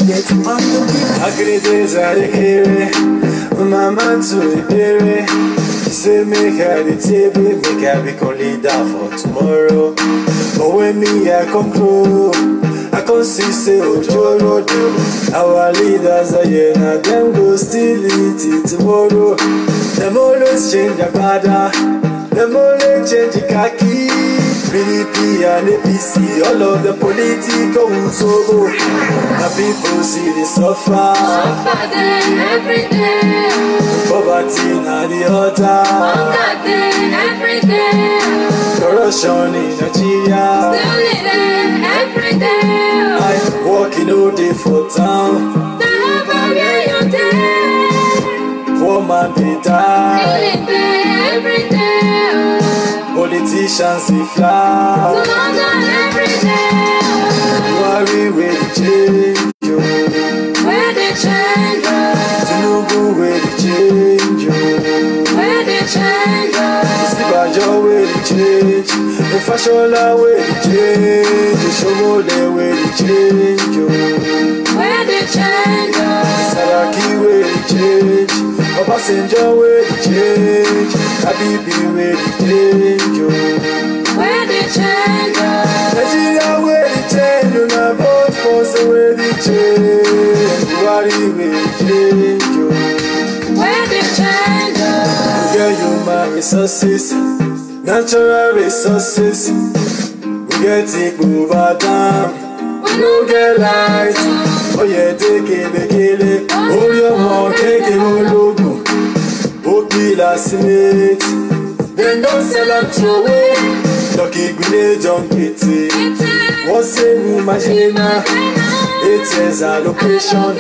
Get on the beat. Akredeza rekere, mama to repere. Say make her the table, make her become leader for tomorrow. But when me I come close, I can see say Ojoro do. Our leaders are here now, them go still eat it tomorrow. Them always change the brother, them always change the khaki. PDP and APC, all of the political so my people see the suffer every day. Poverty na the altar, Every day. corruption in Nigeria. Still living every day. I walking all day for town. Poor man they die. Every day. Politicians they fly. Every day. Worry where they change you. Where they change us. Tinubu where they change you. Where they change us. Sibajo where they change. The Fashola where they change. The Shomole where they change you. Where they change us. Saraki where they change. Obasanjo where they change. Habibi where they change you. Where they change us. Nigeria where they change. You na vote for so where they change. Buhari where they change you. Where they change us. We get human resources, natural resources. We get it over dam. We no get light. Oh yeah, take it, oh your mom, take it, oh logo. Oh kill simate. Then don't sell up throw away. Lucky grenade jump it. What's in imagine? It says allocation.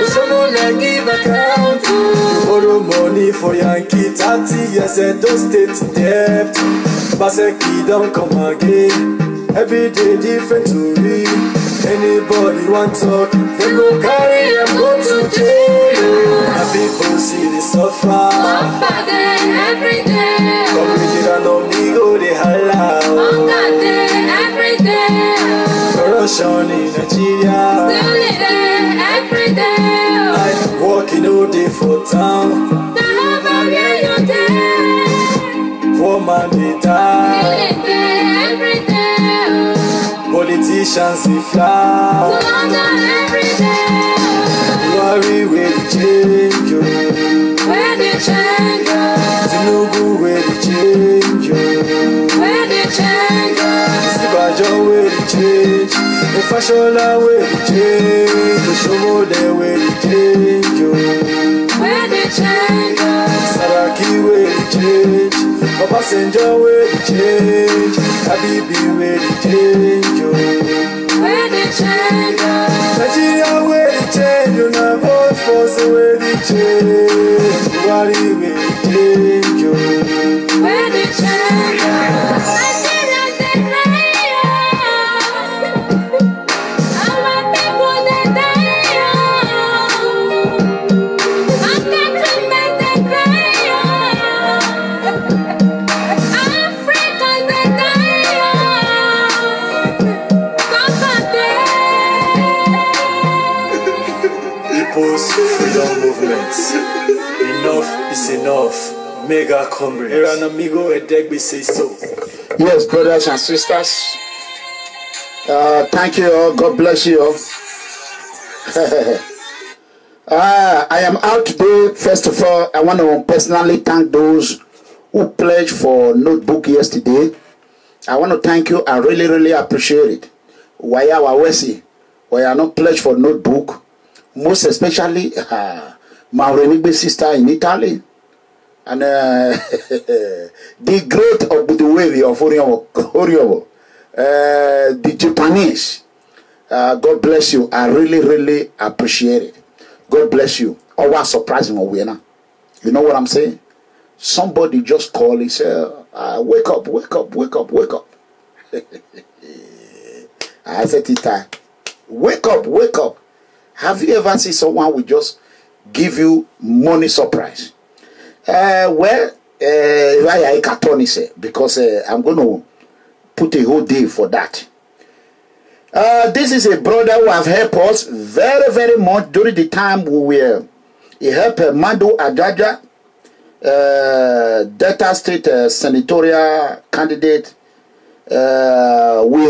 Someone like give account. You borrow money for Yankee 30 years and don't state debt. Baseki don't come again. Every day different to me. Anybody want talk, they go carry and go to jail. And people see the suffer. Every day. Coverage and on me go they holla. Every day. Corruption in Nigeria. Still living every day. I walking all day for town. Poor man they die. Every day. Politicians they fly. Every day. Worry where they change you. Where they change us. Tinubu where they change you. Where they change us. Sibajo where they change. The Fashola where they change. The Shomole where they change you. Where they change us. Saraki where they change. Obasanjo where they change. Habibi where they change you. Where they change us. Nigeria where they change. You na vote for so where they change. Buhari where they change you. Where they change us. Freedom movements. Enough is enough. Mega comrades. Eran amigo Edegbe says so. Yes, brothers and sisters. Thank you all. God bless you all. I am out today. First of all, I want to personally thank those who pledged for notebook yesterday. I want to thank you. I really, really appreciate it. Why are not pledged for notebook? Most especially my Renigbe sister in Italy. And the growth of Buduwevi of Oriovo, the Japanese. God bless you. I really, really appreciate it. God bless you. Oh, what surprising Owena. You know what I'm saying? Somebody just called and said, wake up, wake up, wake up, wake up. I said, Tita, wake up, wake up. Have you ever seen someone who just give you money surprise? Well, because I'm going to put a whole day for that. This is a brother who have helped us very, very much during the time we were. He helped Madu Ajaja, Delta State senatorial candidate. We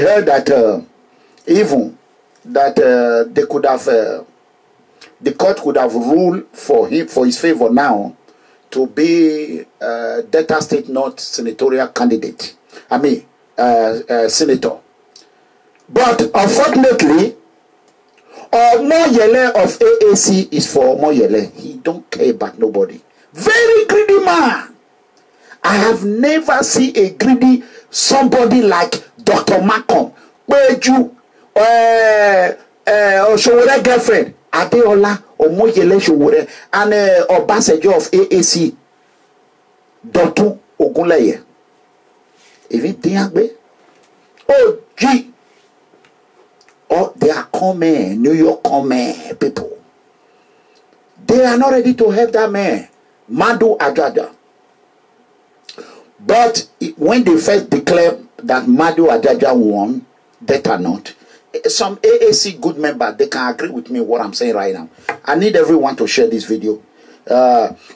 heard that even that they could have, the court could have ruled for him, for his favor now, to be Delta State North senatorial candidate. I mean, senator. But unfortunately, Omoyele of AAC is for Omoyele. He don't care about nobody. Very greedy man. I have never seen a greedy somebody like Dr. Malcolm. Peju, Oshowore girlfriend, Adeola, Omoyele Showore, and Obasanjo of AAC, Dr. Ogunleye. Even Diagbe. Oh, gee. Oh, they are coming, New York coming people. They are not ready to help that man, Madu Ajaja. But when they first declared that Madu Ajaja won, that or not, some AAC good members, they can agree with me what I'm saying right now. I need everyone to share this video.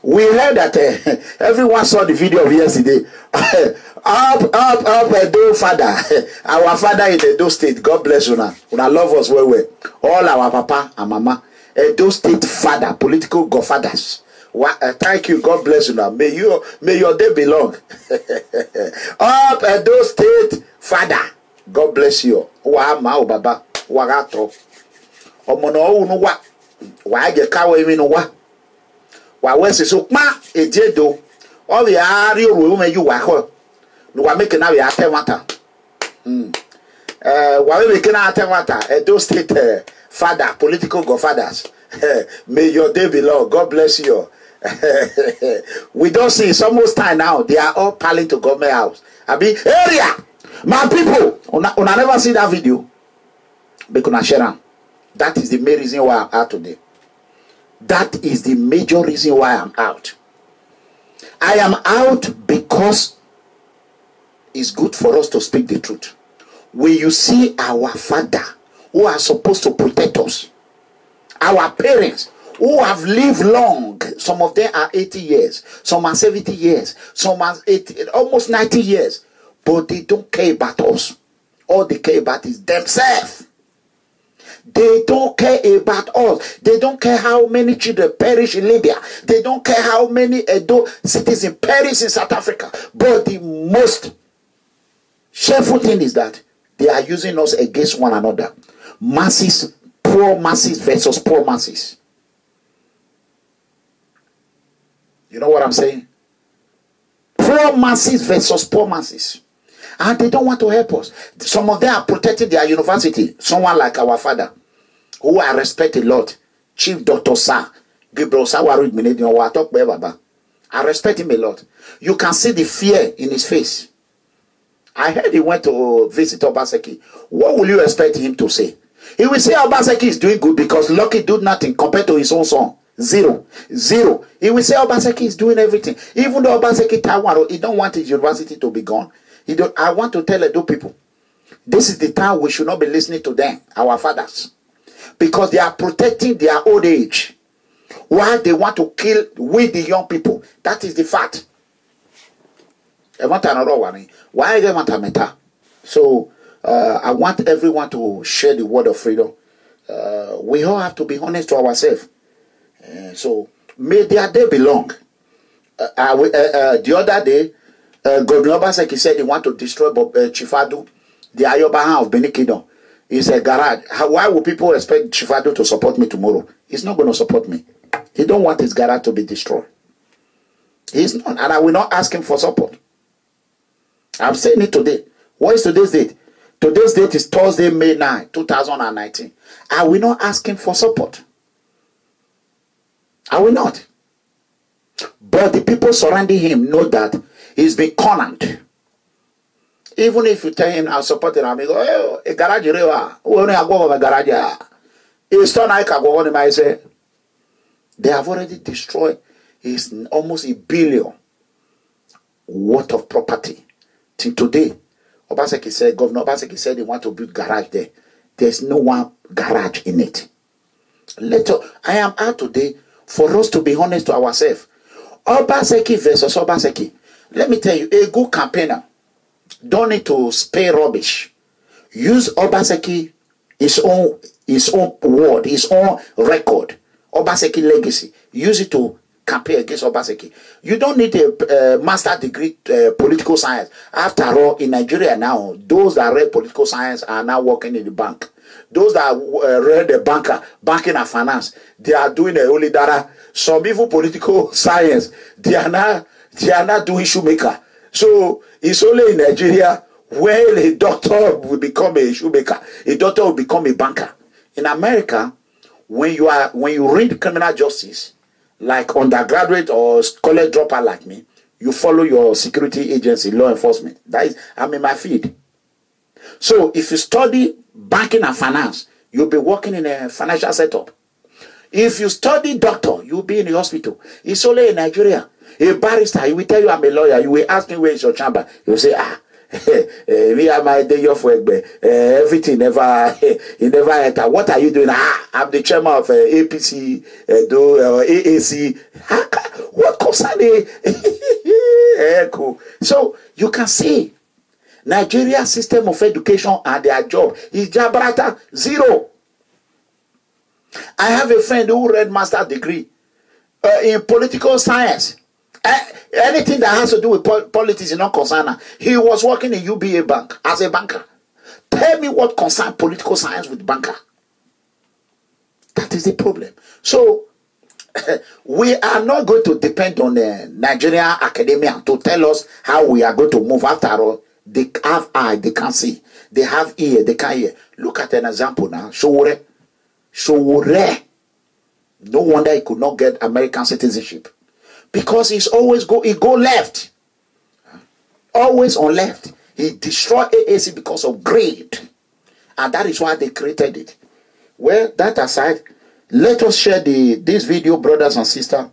We heard that everyone saw the video of yesterday. up, Edo father. Our father in Edo State. God bless you now. Una love us well. All our papa and mama. Edo State father, political godfathers. Thank you. God bless you now. May your day be long. Up Edo State father. God bless you. Wa ma baba. Wa gato. Omono unu wa. Wa je kawo imi no wa. Wa wesi so ma ejedo. O bi ari oru me you wa ho. No wa make na we atewata. Wa we make na atewata. Edo State father, political godfathers. May your day be long. God bless you. We don't see it's almost time now. They are all piling to government house. I mean area. My people, una never see that video. Because share them. That is the main reason why I'm out today. That is the major reason why I'm out. I am out because it's good for us to speak the truth. When you see our father who are supposed to protect us, our parents who have lived long, some of them are 80 years, some are 70 years, some are 80, almost 90 years, but they don't care about us. All they care about is themselves. They don't care about us. They don't care how many children perish in Libya. They don't care how many Edo citizens perish in South Africa. But the most shameful thing is that they are using us against one another. Masses, poor masses versus poor masses. You know what I'm saying? Poor masses versus poor masses. And they don't want to help us. Some of them are protecting their university. Someone like our father, who I respect a lot, Chief Dr. Sir Gabriel Sawaru. I respect him a lot. You can see the fear in his face. I heard he went to visit Obaseki. What will you expect him to say? He will say Obaseki is doing good because Lucky did nothing compared to his own son. Zero. He will say Obaseki is doing everything. Even though Obaseki Taiwan, he don't want his university to be gone. I want to tell Edo people, this is the time we should not be listening to them, our fathers. Because they are protecting their old age. While they want to kill with the young people. That is the fact. So, I want everyone to share the word of freedom. We all have to be honest to ourselves. So, may their day be long. The other day, Governor Obaseki said he want to destroy Chifadu, the Ayobahan of Benin Kingdom. He said, garage. Why would people expect Chifadu to support me tomorrow? He's not going to support me. He don't want his garage to be destroyed. He's not, and I will not ask him for support. I'm saying it today. What is today's date? Today's date is Thursday, May 9, 2019. I will not ask him for support. I will not. But the people surrounding him know that he's been cornered. Even if you tell him I'll support him, he go, oh, a garage rewa. Only I go over garage. It's not like I go on him. I say, they have already destroyed his almost $1 billion worth of property. Till today, Obaseki said, Governor Obaseki said he want to build garage there. there's no one garage in it. I am out today for us to be honest to ourselves. Obaseki versus Obaseki. Let me tell you, a good campaigner don't need to spare rubbish. Use Obaseki, his own word, his own record, Obaseki legacy. Use it to campaign against Obaseki. You don't need a master degree political science. After all, in Nigeria now, those that read political science are now working in the bank. Those that read the banking and finance, they are doing the holy data. Some even political science, they are not doing shoemaker. So it's only in Nigeria where a doctor will become a shoemaker, a doctor will become a banker. In America, when you read criminal justice, like undergraduate or college dropout like me, you follow your security agency, law enforcement. That is, I'm in my field. So if you study banking and finance, you'll be working in a financial setup. If you study doctor, you'll be in the hospital. It's only in Nigeria. A barrister, he will tell you I'm a lawyer. You will ask me where is your chamber. You will say, me and my day off work, everything never enter. What are you doing? I'm the chairman of APC, AAC. What concern cool. So you can see Nigeria system of education and their job is Jabrata zero. I have a friend who read master's degree in political science. Anything that has to do with politics is not concerned. He was working in UBA Bank as a banker. Tell me what concerns political science with banker. That is the problem. So we are not going to depend on the Nigerian academia to tell us how we are going to move. After all, they have eye, they can see. They have ear, they can hear. Look at an example now. Sowore. No wonder he could not get American citizenship. Because he go left. Always on left. He destroyed AAC because of greed. And that is why they created it. Well, that aside, let us share this video, brothers and sisters.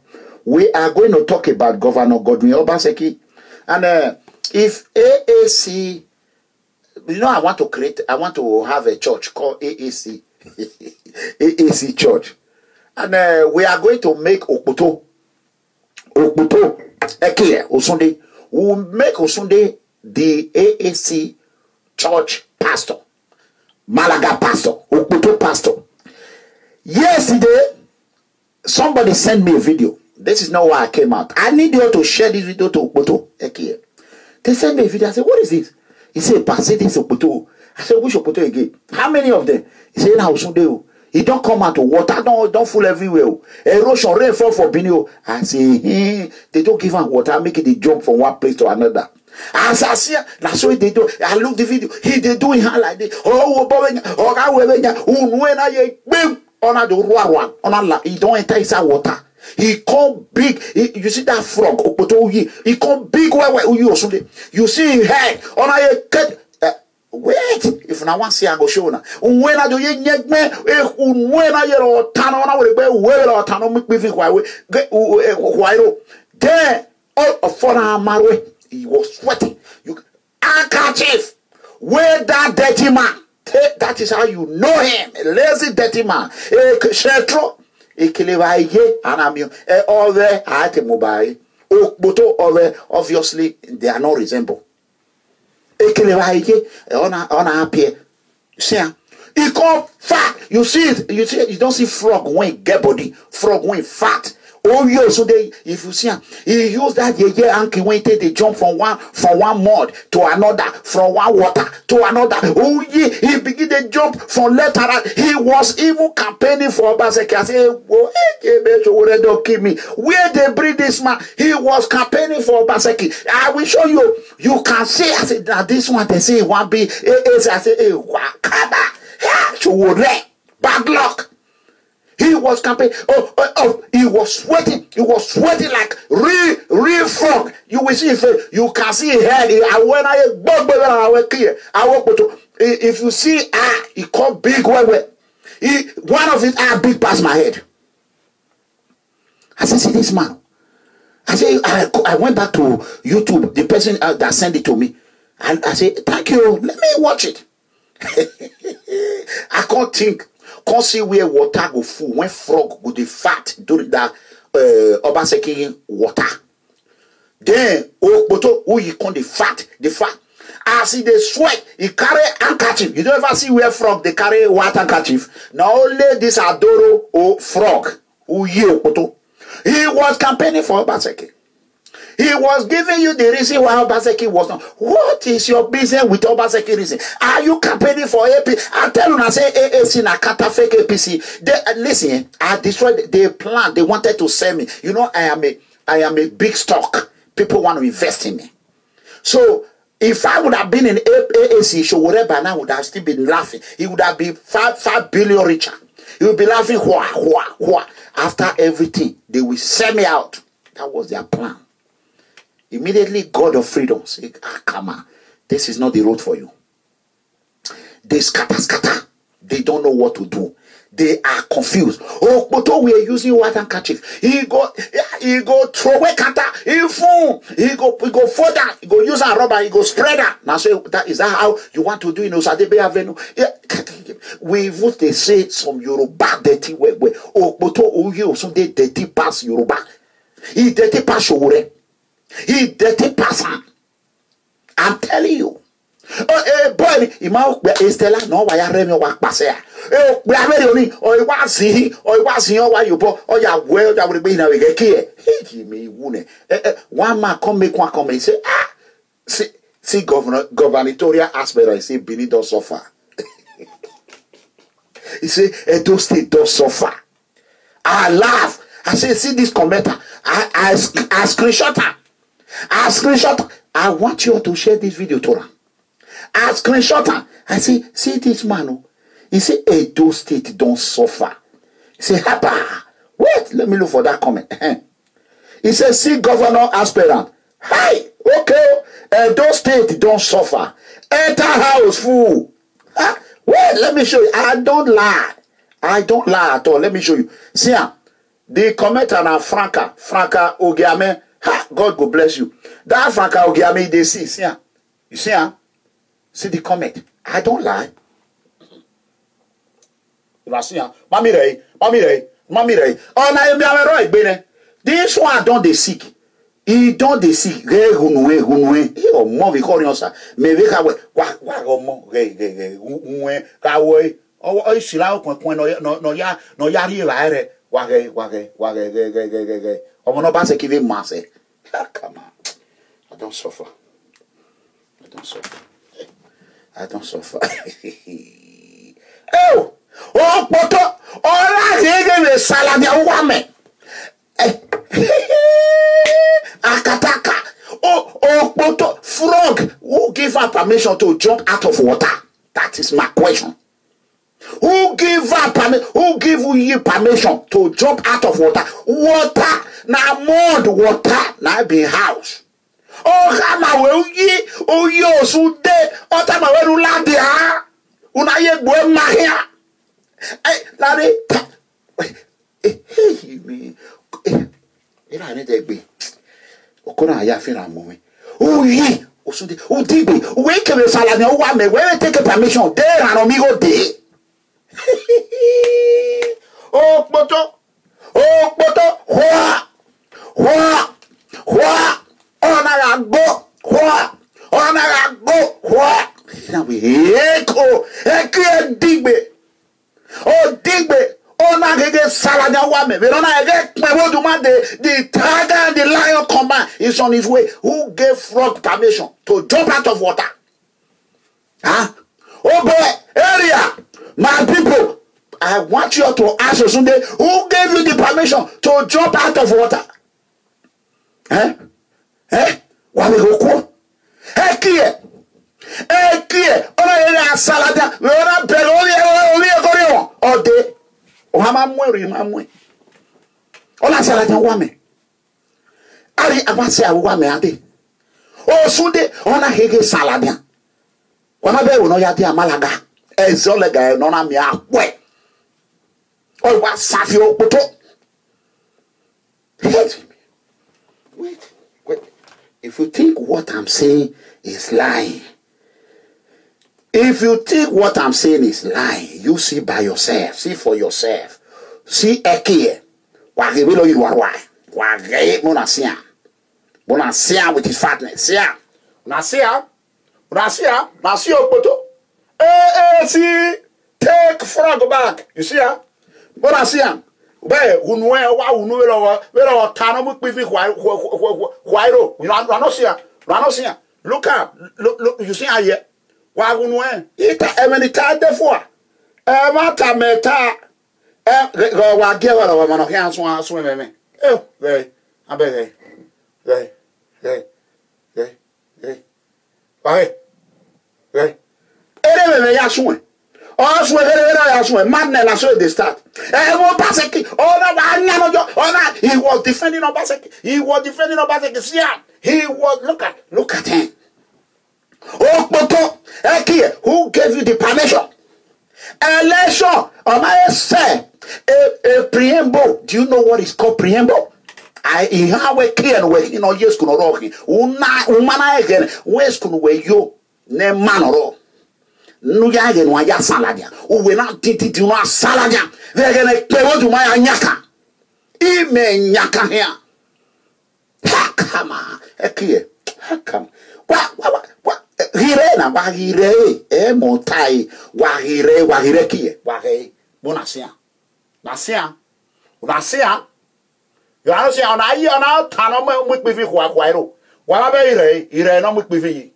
We are going to talk about Governor Godwin Obaseki. And if AAC, I want to have a church called AAC. AAC Church. And we are going to make Okputo Eke Osunde. We will make Osunde the AAC church pastor. Malaga pastor. Okputo pastor. Yesterday, somebody sent me a video. This is not why I came out. I need you to share this video to Okputo Eke. They sent me a video. I said, what is this? He said, Pastor, this is Okputo. I said, which Okputo again? How many of them? He said, now Osunde. He don't come out to water, don't fool everywhere. Erosion, rainfall for Benio. I say, they don't give him water, make it they jump from one place to another. As I see, that's what they do. I look the video, they doing her like this. He don't enter inside water. He come big. You see that frog? He come big. You see his head. Wait, if I want to see, I go show now. When I do ye when I hear or Tano, will be well or Tano make me think why there all of 4 hours he was sweating. You handkerchief, where that dirty man. That is how you know him. A lazy dirty man. Shetro, all there at a mobile. Obviously, they are not resemble. He come fat. You see it. You don't see frog when get body. Frog when fat. Oh yeah, so if you see him, he used that anki when they jump from one mud to another, from one water to another. Oh yeah, he begin to jump from left and right. He was even campaigning for Obaseki. I say, oh, don't kill me. Where they bring this man? He was campaigning for Obaseki. I will show you. You can see. I said, now this one they say one be. I say, hey, wakada. Bad luck. He was campaigning. He was sweating. He was sweating like real frog. You will see you can see his head. If you see he come big one of his eye big past my head. I said, see this man. I said, I went back to YouTube, the person that sent it to me. And I said, thank you. Let me watch it. I can't think. Can't see where water go full when frog go the fat during that Obaseki water. Then who you call the fat. As he they sweat, he carry handkerchief. You don't ever see where frog they carry water handkerchief. Now only this Adoro or frog who you he was campaigning for Obaseki. He was giving you the reason why Obaseki was not. What is your business with Obaseki reason? Are you campaigning for AP? I tell you, I say AAC na kata fake APC. Listen, I destroyed the plan. They wanted to sell me. You know, I am a big stock. People want to invest in me. So if I would have been in AAC show, whatever, now would have still been laughing. He would have been 5 billion richer. He would be laughing. Wah. After everything, they will sell me out. That was their plan. Immediately, God of freedom said, come on, this is not the road for you. They scatter. They don't know what to do. They are confused. Oh, but we are using white handkerchief. He go throw away kata. He go further. He go use a rubber. He go spread that. Now say is that how you want to do in Osadebe Avenue? Yeah. We would they say some Yoruba dirty way. Oh, but you some they dirty pass Yoruba. He dirty pass Showore. He dirty person. I'm telling you. Boy, Imao Estela, no, why I remi wa pasea. We are ready only, or it was he, or why you bought, or ya well that would be now a key. He me wound. One man come make one come and say, see, gubernatorial aspirant, I say, Benin don't suffer. He say, Edo State don't suffer. I laugh. I say, see this commenter. I screenshot her. I want you to share this video to her. I screenshot her. I say, see this man. He say, Edo State don't suffer. He say, Hapa. Wait, let me look for that comment. He says, see governor aspirant. Hi, okay. Edo State don't suffer. Enter house full. Wait, let me show you. I don't lie at all. Let me show you. See, the commenter now, Franca Ogiame. God go bless you. That Franca Ogiame, they see. See, you see, see the comment. I don't lie. Mami Ray. Oh, now you are right, Bene. This one don't they seek. He don't they seek. Hunwe. He or more we call yourself. Maybe wa more. Kawe. Oh, Shila, no yari laire. Wage. Oh, no bass give mass. Come on. I don't suffer. Oh! Oh, poto! Ola hege salad ya wame. Akataka. Oh, poto! Frog! Who give her permission to jump out of water? That is my question. Who give you permission to jump out of water? Water! Na mud water! Na be house. Oh, kama we oyi osude. Ota ma we rulade ha. Una ye gbe mahia. Larry, me. If I need to be, Okona Yafina moment. Oh, ye, Osude, oh, Digby, wake up, Salad, no one may well take a permission there and amigo day. Oh, Poto, Now we echo, Digby. Oh, Digbe, oh, now they get Salada Wame. We don't get the tiger and the lion command is on his way. Who gave frog permission to jump out of water? Huh? Oh, boy, area, my people, I want you to ask Sunday, who gave you the permission to jump out of water? What we go? Here. Ona salada, we ora belo oli ode. O ha mamwe. Ona salada wame. Ari abase awame ade. O sunde ona hege salada. Wana be no ya de amalaga. Ezolega no na mi akwe. O wa safi opoto. Wait. If you think what I'm saying is lying, If you think what I'm saying is lying, you see by yourself. See for yourself. See Ekie. Wage below you are why. Wage Monasia. Monasia with his fatness. Yeah. Nasia. Nasia. Nasio Poto. See. Take frog back. You see her? Monasia. Where unwe wa unwe we tano mu pifi Huayro. You know Ranosia. Look up. Look you see her here. Wa unwe. Ita emeni ta defo. Mata meta. Wa gewa wa mano kan so me. Very. Abe very. Why? Ere ya so. Also, madness and so they start. He was defending Obaseki. He was defending Obaseki. See, he was look at him. Oh, Poto, who gave you the permission? Election. I say a preamble. Do you know what is called preamble? I have clear way. You know, yes, kuno roki. Umana again. West kuno way you ne manoro. No yage no ya saladia. O we na titi no saladia. They gonna play what you my nyaka. Ime nyaka here. Hakama. Ekie. Hakam. What? Hire na ba hire. Motai. Wa hire kie. Wa he. Bonasia. Nasia. Nasia. You are saying on ayi on tano mo pifi Huayro. Wa ba hire no mo pifi.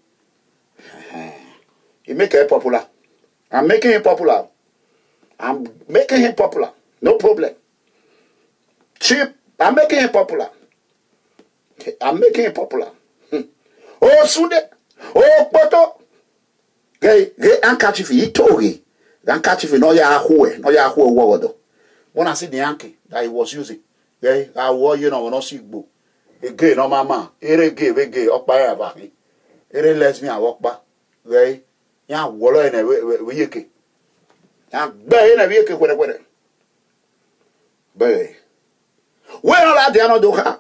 You make it popular. I'm making him popular. I'm making him popular. No problem. Cheap. I'm making him popular. I'm making him popular. Oh, Sunday. Oh, Poto. Gay handkerchief. He told me. The handkerchief no ya hue. No ya hue wogodo. When I see the hanky that he was using. Gay, I wore you know no sick book. Gay no mama. Ere gay. Up by about me. Ere lets me I walk back. Gay. Ya wolo ene we yeke. Ya be ene we yeke kwere. Be. We all dey no do ha.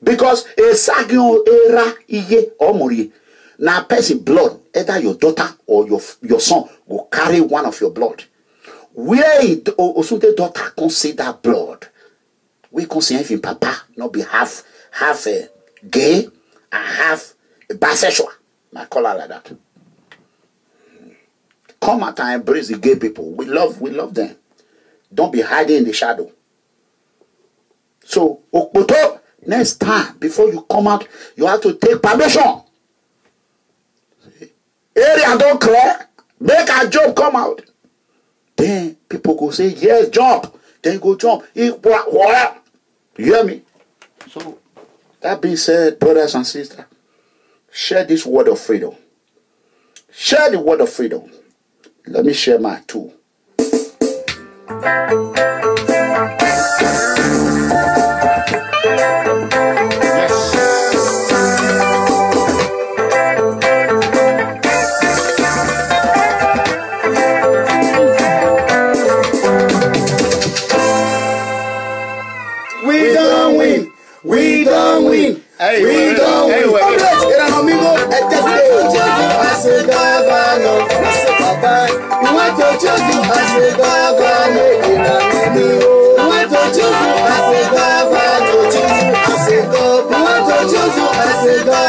Because a sagio era iye omori. Na person blood, either your daughter or your son will carry one of your blood. Where it osunte daughter consider blood. We consider if papa not be half gay and half bisexual. I call her like that. Come out and embrace the gay people. We love them. Don't be hiding in the shadow. So, Okpoto, next time, before you come out, you have to take permission. Area don't clear. Make a job come out. Then people go say, yes, jump. Then you go jump. You hear me? So, that being said, brothers and sisters, share this word of freedom. Share the word of freedom. Let me share my two. We don't win. We don't win. Hey, we don't win. Era amigo, as a governor, as a papa. We want to choose you as a governor. We want to choose you as a governor. As a governor. We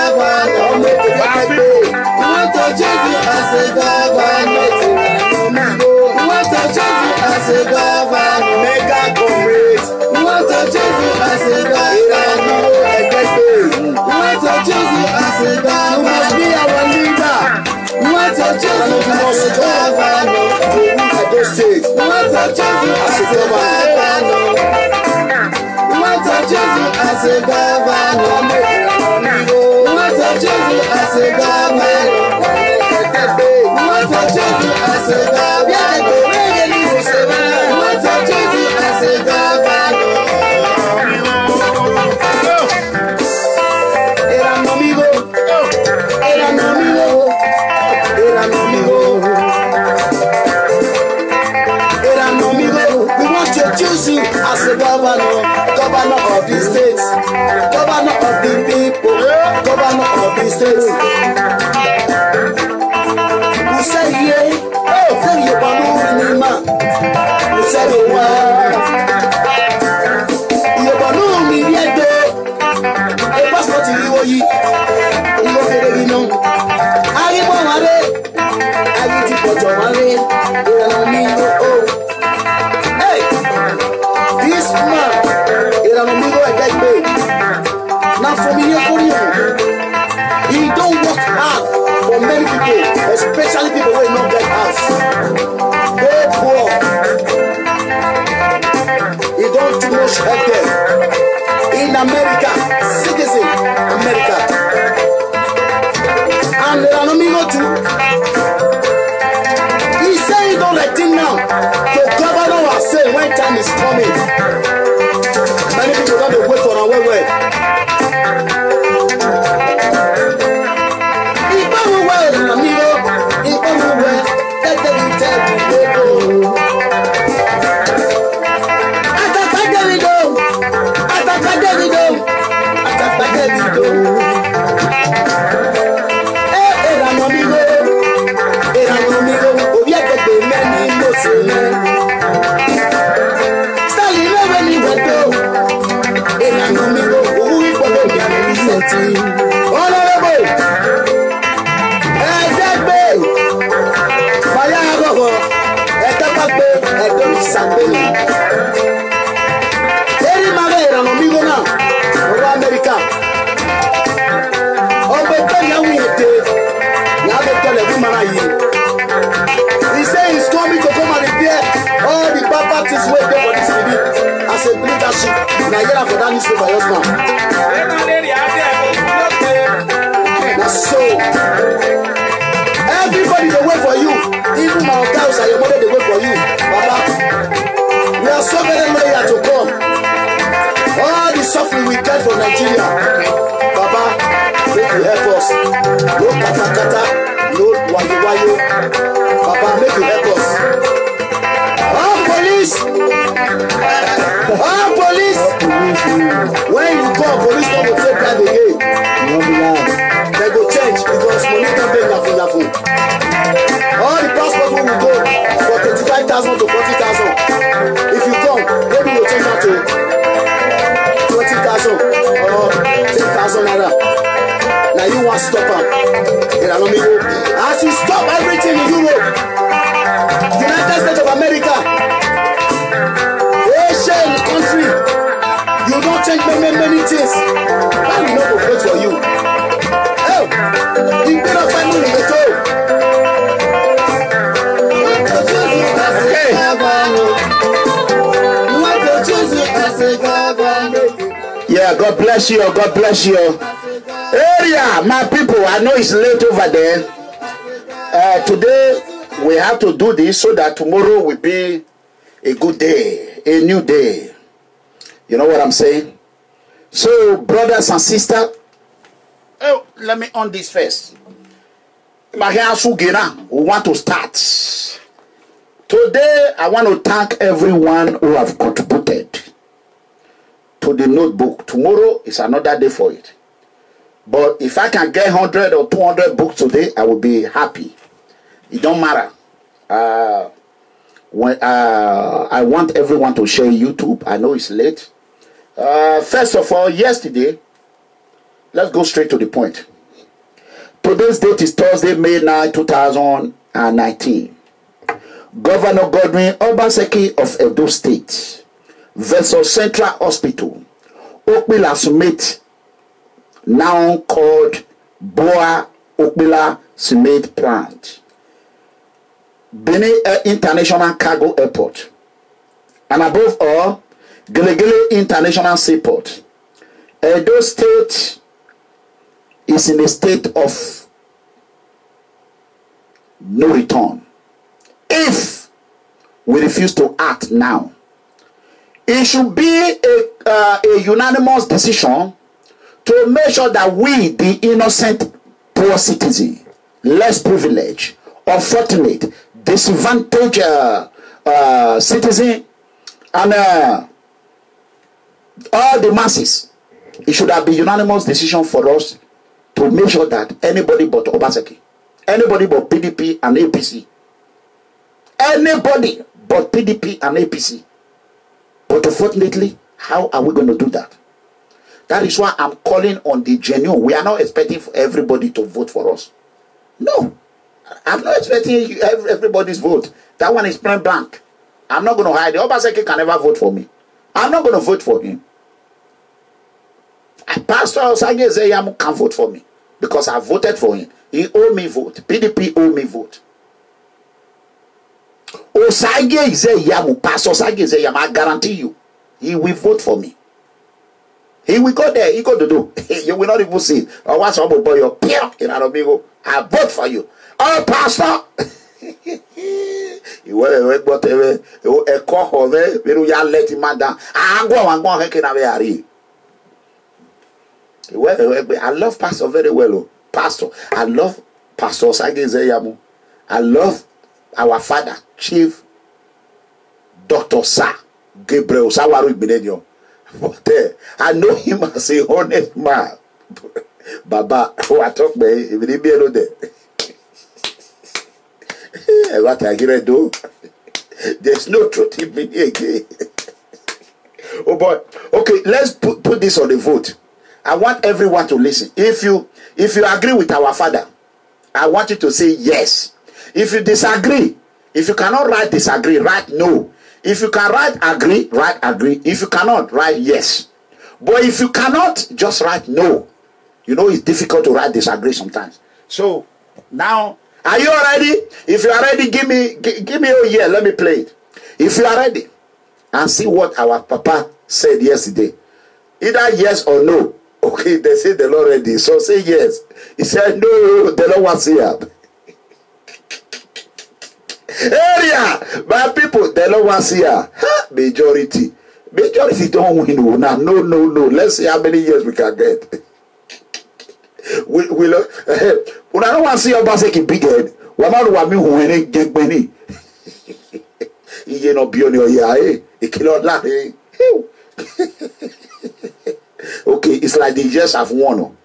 want to choose you as a governor. We want to choose you as a governor. We want to choose you as a governor. Mega comrades. We want to choose you as a governor. We want to choose you as a governor. You must be our leader. We want to choose you as a governor. We want to choose you as a governor. We want to choose you as a governor. We want to choose you as a governor. We want to choose you as a governor. We want to choose you as a governor. Choose you as a governor of the state, governor of the people, governor of the state. We say yeah. Bush head there. In America, citizen, America. And Ranamigo too. He said he don't like thing now. The governor was saying when time is coming. Many people don't wait for a way. He said he's coming to come and repair all the properties where they for this city as a leadership. Nigeria for that newspaper just now. So everybody they wait for you. Even my house and your mother they wait for you. Baba, we are so very loyal to come. All the suffering we get from Nigeria, Baba, make you help us. No kata kata, no wayo wayo. Baba, make you help us. All police, all police. When you call, police don't go take that again. They go change because money don't pay nothing. All the passport will go for 35,000 to 40,000. If you come, maybe we'll change that to 20,000 or 10,000 naira. Now you want to stop them. As you stop everything in Europe, United States of America, Asian country, you don't change many things. Why we not go vote for you? Oh, you better find me in the toe. Yeah, God bless you. God bless you. Area, my people, I know it's late over there. Today we have to do this so that tomorrow will be a good day, a new day. You know what I'm saying? So, brothers and sisters, oh, let me on this first. We want to start. Today, I want to thank everyone who have contributed to the notebook. Tomorrow is another day for it. But if I can get 100 or 200 books today, I will be happy. It don't matter. I want everyone to share YouTube. I know it's late. First of all, yesterday, let's go straight to the point. Today's date is Thursday, May 9, 2019. Governor Godwin Obaseki of Edo State versus Central Hospital, Okpila Cement, now called Boa Okpila Cement Plant, Benin International Cargo Airport, and above all, Gelegele International Seaport. Edo State is in a state of no return. If we refuse to act now, it should be a unanimous decision to make sure that we, the innocent poor citizen, less privileged, unfortunate, disadvantaged citizen, and all the masses, it should have been unanimous decision for us to make sure that anybody but Obaseki, anybody but PDP and APC, anybody but PDP and APC. But unfortunately, how are we going to do that? That is why I'm calling on the genuine. We are not expecting for everybody to vote for us. No. I'm not expecting everybody's vote. That one is plain blank. I'm not going to hide it. Obaseki can never vote for me. I'm not going to vote for him. Pastor Osage Ezeyamu can vote for me because I voted for him. He owe me vote. PDP owe me vote. Osage Ezeyamu, Pastor Osage Ezeyamu, I guarantee you, he will vote for me. He will go there, he go to do. You will not even see it. Or what's up boy, your peer in Amigo. I vote for you. Oh, pastor. You will whatever a cock or there, will you let him down? I go and go and I love Pastor very well. Pastor, I love Pastor Sage Zeyamu. I love our father, Chief Dr. Sir Gabriel Sawaru Benedium. But I know him as a honest man. Baba, who I talk about, if he be alone there. What I hear do? There's no truth in me again. Oh boy. Okay, let's put this on the vote. I want everyone to listen. If you agree with our father, I want you to say yes. If you disagree, if you cannot write disagree, write no. If you can write agree, write agree. If you cannot, write yes. But if you cannot, just write no. You know it's difficult to write disagree sometimes. So now, are you ready? If you are ready, give me a year. Let me play it. If you are ready, and see what our papa said yesterday. Either yes or no. Okay, they say the Lord ready. So say yes. He said no, the Lord was here. Area, my people, the Lord was here. Majority don't win. Now, no. Let's see how many years we can get. We when I don't want to see your basket big head. We're not want me who any get money. You know, be on your ear. It cannot lie. Okay, it's like the years have won.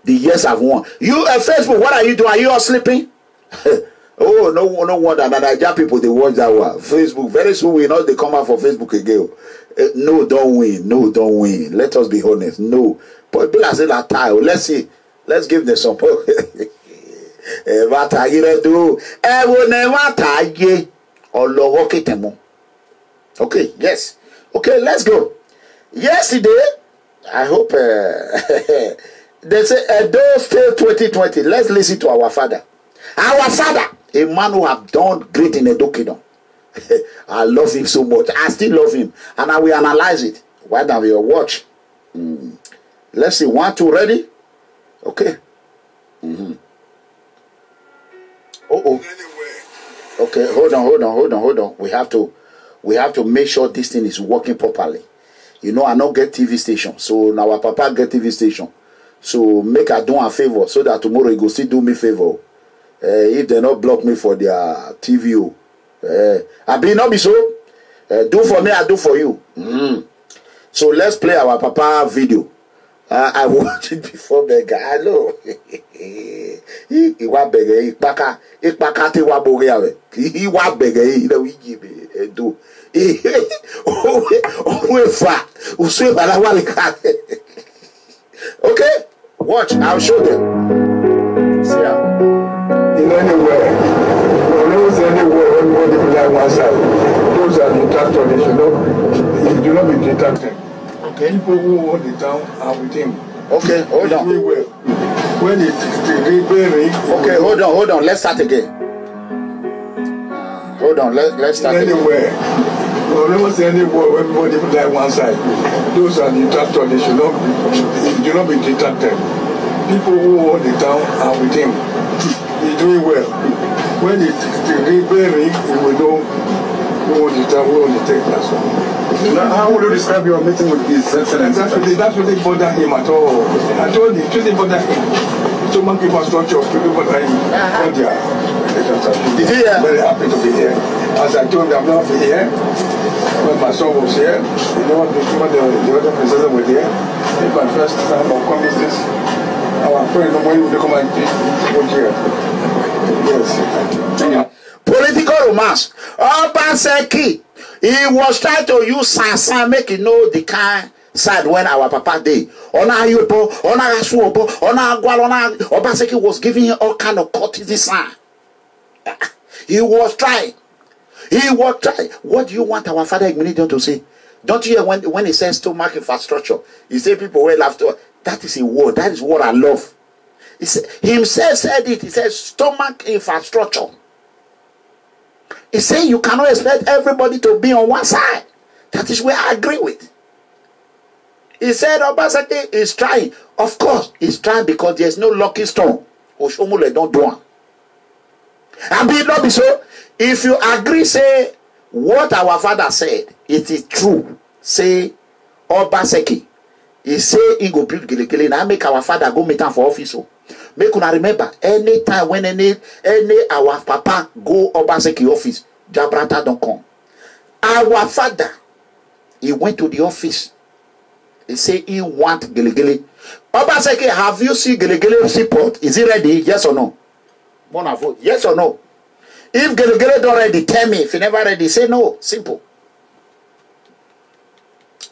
The years have won. You at Facebook, what are you doing? Are you all sleeping? Oh, no wonder that Nigeria people they watch that one. Facebook, very soon we know they come out for Facebook again. No, don't win. Let us be honest. No. But I say that time. Let's see. Let's give them some. What are you gonna do? Okay, yes. Okay, let's go. Yesterday, I hope they say Edo State 2020. Let's listen to our father. Our father, a man who have done great in Edo Kingdom. I love him so much. I still love him. And I will analyze it. Why don't we watch? Let's see. 1, 2, ready? Okay. Okay, hold on. We have to make sure this thing is working properly. You know, I not get TV station. So now our papa get TV station. So make I do a favor so that tomorrow he go still do me favor. If they not block me for their TV. I be not be so. Do for me, I do for you. So let's play our papa video. I watched it before beggar. I know. He was beggar. He pakati wa boreawe. He was beggar. He know we give do. Okay, watch. I'll show them. See ya. In anywhere, anywhere, everybody will have one side. Those are the tractors. They should not. It do not be detracted. Okay. People who own the town are with him. Okay, hold on. When okay, hold on. Let's start again. Hold on. Let's start anywhere. Almost anywhere, everybody will have one side. Those are the tractors. They should not. It do not be detracted. People who own the town are with him. He's doing well. When it ring, he will know who owns the town, who owns the take. That's all. Now, how would you describe your meeting with His Excellency? That really bother him at all. I told him, it really bother him. So many infrastructure really bother him. Did you hear? Very happy to be here. As I told him, I'm not here. When my son was here, you know what the other president were there. It's my first time of coming this. Our friend, when you come and go here. Yes. Political romance. Obaseki. He was trying to use Sansan, make you know the kind side when our papa did. Obaseki was giving him all kind of courtesy. He was trying. What do you want our father Igbenedion to say? Don't you hear when he says stomach infrastructure? He say people will after. That is a word. That is what I love. Himself said it. He says stomach infrastructure. He said you cannot expect everybody to be on one side. That is where I agree with. He said Obaseki is trying. Of course, he's trying because there's no lucky stone. Oshomole don't do one. And be not be so. If you agree, say what our father said, it is true. Say Obaseki. He say he go build Gelegele. Now make our father go meet him for office. So make una remember anytime when any our papa go Obaseki office, Jabrata don't come. Our father, he went to the office. He say he want Gelegele. Obaseki, have you seen Gelegele seaport? Is it ready? Yes or no? Wanna vote? Yes or no? If Gelegele don't ready, tell me. If you never ready, say no. Simple.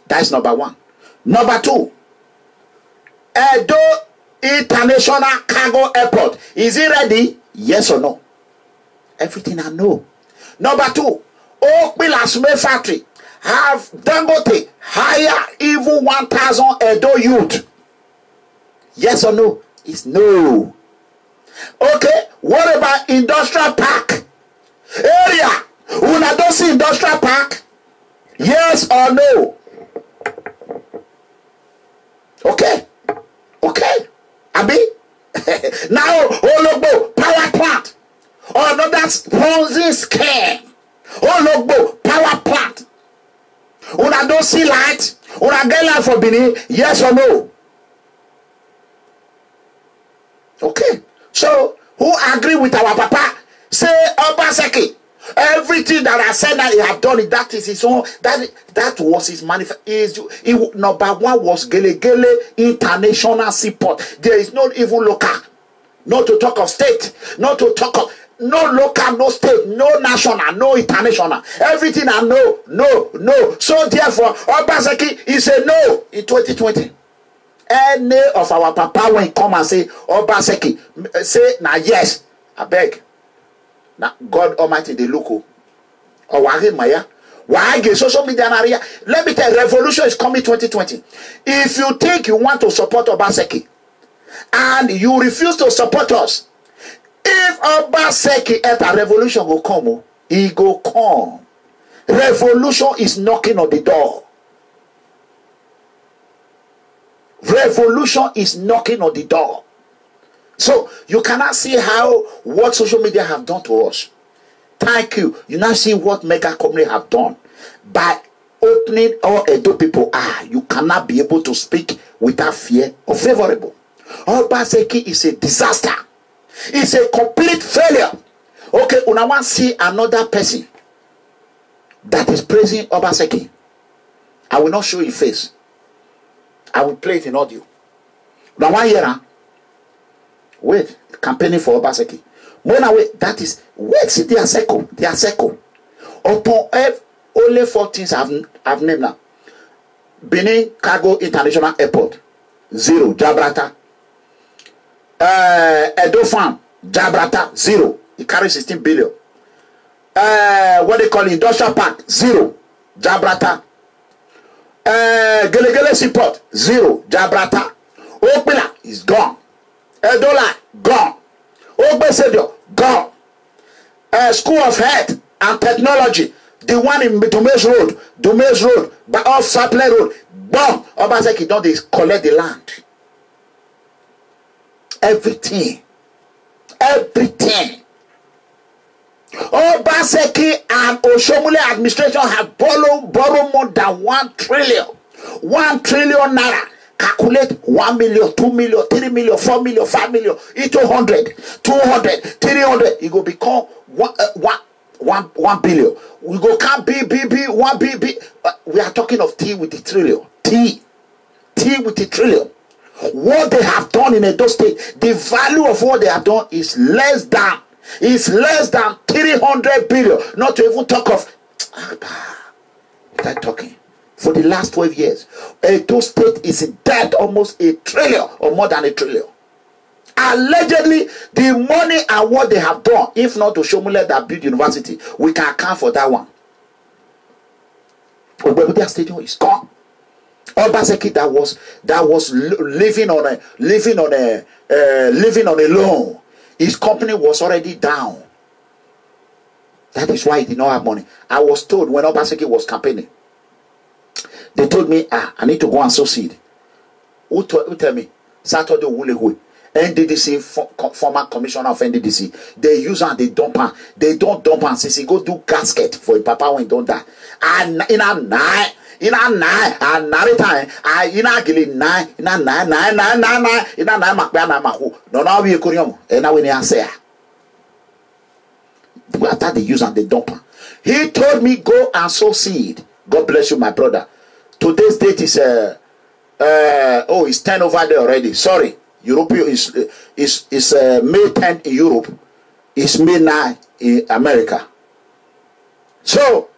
That's number one. Number two, Edo International Cargo Airport. Is it ready? Yes or no? Everything I know. Number two, Okpilasme Factory have Dangote hire even 1,000 Edo youth. Yes or no? It's no. Okay, what about industrial park? Area, una don't see industrial park? Yes or no? Okay. Okay. Abi? Now, Ologbo power plant. Oh no, that's Ponzi scam. Ologbo power plant. Una don't see light? Una get light for Benin? Yes or no? Okay. So, who agree with our papa? Say Obaseki. Everything that I said that he have done it, that is his own. That was his manifest. Number one was Gelegele International Seaport. There is not even local. Not to talk of state. Not to talk of no local, no state, no national, no international. Everything I know, no. So therefore, Obaseki is a no in 2020. Any of our papa when he come and say Obaseki, say now yes, I beg. Now God Almighty the local. Or Maya. Why get social media area? Let me tell you, revolution is coming 2020. If you think you want to support Obaseki and you refuse to support us, if Obaseki at a revolution will come, he go come. Revolution is knocking on the door. Revolution is knocking on the door. So you cannot see how what social media have done to us. Thank you. You now see what mega company have done by opening all Edo people. You cannot be able to speak without fear or favorable. Obaseki is a disaster. It's a complete failure. Okay, when I want to see another person that is praising Obaseki, I will not show your face. I will play it in audio. Now 1 year, wait, campaigning for Obaseki. When I wait, that is wait, see their circle. Upon only 4 things I've named now. Benin Cargo International Airport, 0, Jabrata. Edo Farm, Jabrata, 0. It carries 16 billion. What they call industrial park, 0, Jabrata. Gelegele Seaport, 0, Jabrata. Okpila is gone. Edola, gone. Ogbesedio, gone. School of Health and Technology, the one in Dumais Road, but off Saple Road, gone. Obaseki don't they collect the land. Everything. Obaseki and Oshomole administration have borrowed more than 1 trillion. 1 trillion naira. Calculate 1 million, 2 million, 3 million, 4 million, 5 million, 200, 200, 300. It will become 1 billion. We go count B, 1 B. We are talking of T with the trillion. T with the trillion. What they have done in Edo State, the value of what they have done is less than 300 billion. Not to even talk of that talking. For the last 12 years, Edo State is in debt almost 1 trillion or more than 1 trillion. Allegedly, the money and what they have done, if not to Shomole that built university, we can account for that one. Obebudia Stadium is gone. Obaseki that was living on a loan. His company was already down. That is why he did not have money. I was told when Obaseki was campaigning, They told me, I need to go and sow seed. Who tell me? Saturday Wulewe. NDDC, former commissioner of NDDC. They use and they dump her. They don't dump her. Since he go do casket for a papa when he don't die. And in a night, another time, in a gilly nine, no, now we are and now we answer. After they use and they dump her. He told me, go and sow seed. God bless you, my brother. Today's date is it's 10 over there already. Sorry. Europe is May 10 in Europe. It's May 9 in America. So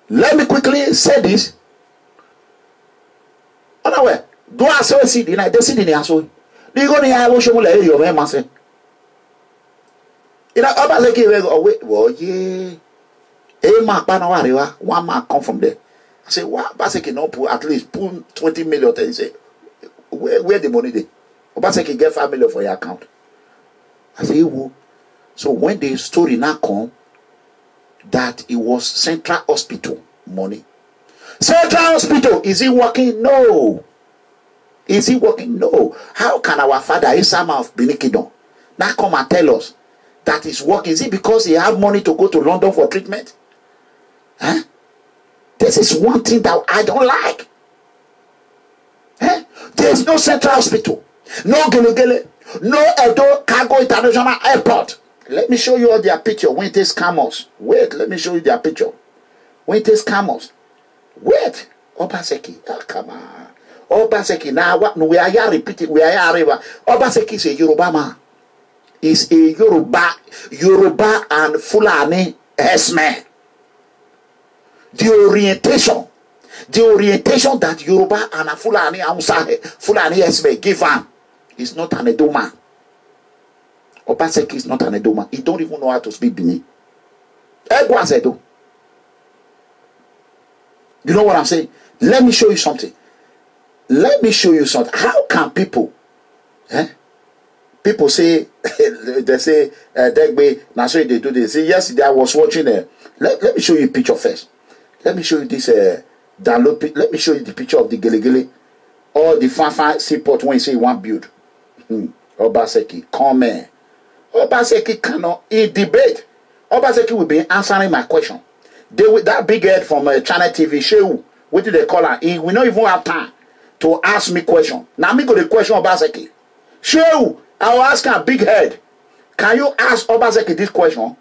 let me quickly say this. Anyway, do I sow seed in the seed in the house? Do you go to the show me your man say? You know, about like well, yeah. A mark one mark come from there. I say, what Obaseki no put at least put 20 million. He say, where the money there? Obaseki get 5 million for your account. I say, who? So when the story now come that it was Central Hospital money. Central Hospital, is it working? No. Is it working? No. How can our father Isama of Benin Kingdom now come and tell us that it's working? Is it because he have money to go to London for treatment? Huh? This is one thing that I don't like. Huh? There's no Central Hospital, no Gelegele, no Edo Cargo International Airport. Let me show you all their picture when it is camels. Wait, let me show you their picture. When it is camels. Wait, Obaseki. Oh, come on. Obaseki, now what? We are here repeating. We are here. Obaseki is a Yoruba man. Is a Yoruba and Fulani herdsmen. The orientation that Yoruba and Fulani herdsmen give him is not an Edo man. Obaseki is not an Edo man. He don't even know how to speak Bini. Edo. You know what I'm saying? Let me show you something. Let me show you something. How can people, people say, they say, now so they do this. See, yesterday I was watching, let me show you a picture first. Let me show you this, download, let me show you the picture of the Gelegele, or the Fanfan seaport when you say you want build. Obaseki, come here. Obaseki cannot, in debate, Obaseki will be answering my question. That big head from Channel TV, Shehu, what did they call her? He will not even have time to ask me question. Now me go the question of Obaseki. Shehu, I will ask her big head. Can you ask Obaseki this question?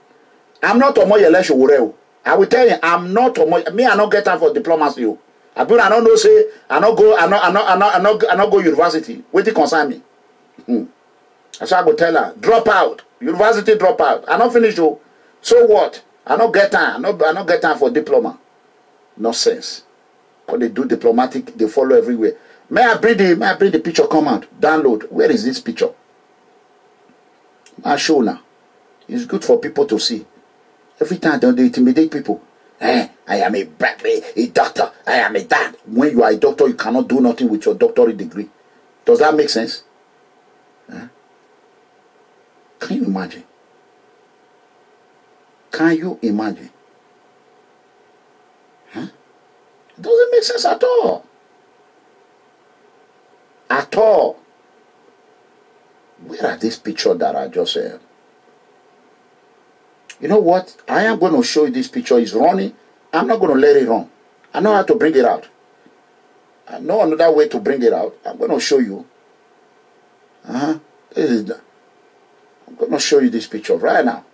I'm not Omoyele Showureu. I will tell you, I'm not Omoyele. Me, I not get time for diplomacy. I don't know say I not go university. What it concern me? So I go tell her, drop out. University drop out. I not finish you. So what? I don't get time. I don't get time for diploma. Nonsense. Because they do diplomatic, they follow everywhere. May I bring the picture come out? Download. Where is this picture? I show now. It's good for people to see. Every time they intimidate people. I am a doctor. I am a dad. When you are a doctor, you cannot do nothing with your doctorate degree. Does that make sense? Can you imagine? Can you imagine? It doesn't make sense at all. At all. Where are these pictures that I just said? You know what? I am going to show you this picture is running. I'm not going to let it run. I know how to bring it out. I know another way to bring it out. I'm going to show you. This is the, I'm going to show you this picture right now.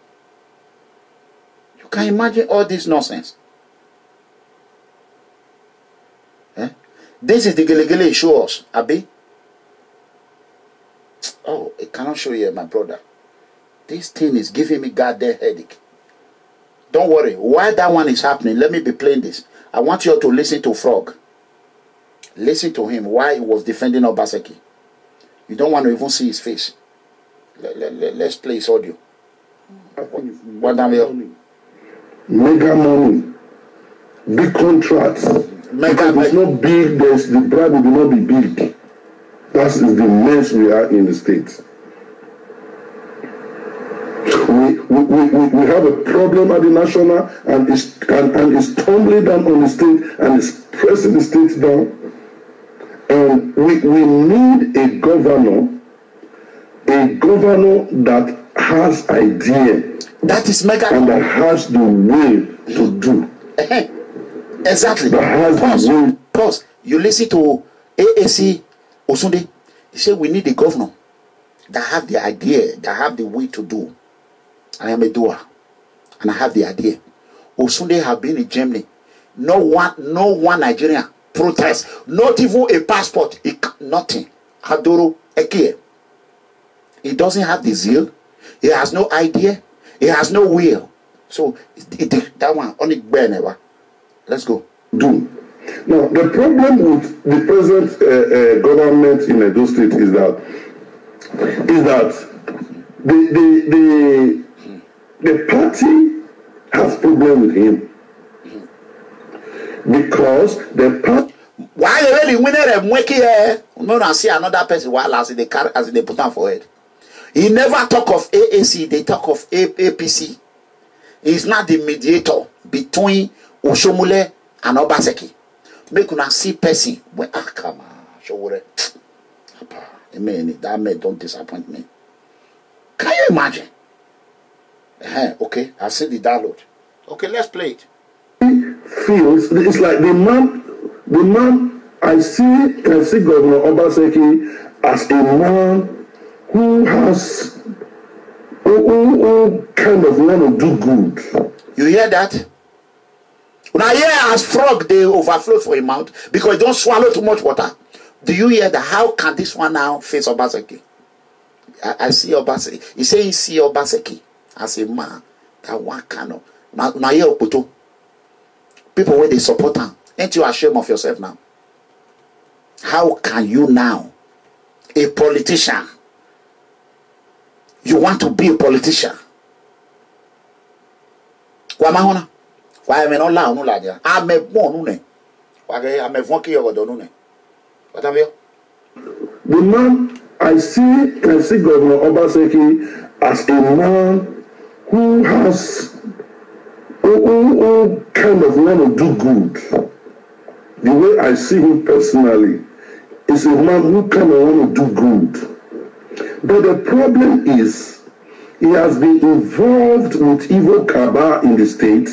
You can imagine all this nonsense. This is the Gelegele show us, Abi. Oh, I cannot show you, my brother. This thing is giving me goddamn headache. Don't worry. While that one is happening, let me be playing this. I want you all to listen to Frog. Listen to him while he was defending Obaseki. You don't want to even see his face. Let's play his audio. What Mega money. Big contracts. Mega it's not big, the bribe will not be big. That is the mess we are in the States. We we have a problem at the national, and it's tumbling down on the state, and it's pressing the state down. And we need a governor that has idea. That is mega. And that has the will to do. Exactly. That has Pause. the will. Pause. You listen to AAC Osunde. He said we need a governor that have the idea, that have the will to do. I am a doer, and I have the idea. Osunde have been in Germany. No one Nigerian protest, not even a passport, nothing. Adoro Ekie. He doesn't have the zeal. He has no idea. He has no will. So that one only never. Let's go. Do. Now the problem with the present government in Edo State is that the party has problem with him because the party. Why really when they make it? No, I see another person while as they carry as they put on for it. He never talk of AAC. They talk of APC. He's not the mediator between Oshomole and Obaseki. Make una see person when come on, Showore. That man don't disappoint me. Can you imagine? Okay, I see the download. Okay, let's play it. Feels it's like the man I see Governor Obaseki as a man who has who kind of want to do good. You hear that? Now here as frog they overflow for him mouth because they don't swallow too much water. Do you hear that? How can this one now face Obaseki? I see Obaseki. He say he see Obaseki as a man that one kind of now here Opoto. People when they support him. Ain't you ashamed of yourself now? How can you now, a politician, you want to be a politician? Why am I not loud? No, I'm a one. I'm a funky over the nune. What have you? The man I see Governor Obaseki as a man who has who kind of want to do good. The way I see him personally is a man who kind of want to do good. But the problem is he has been involved with evil cabal in the state.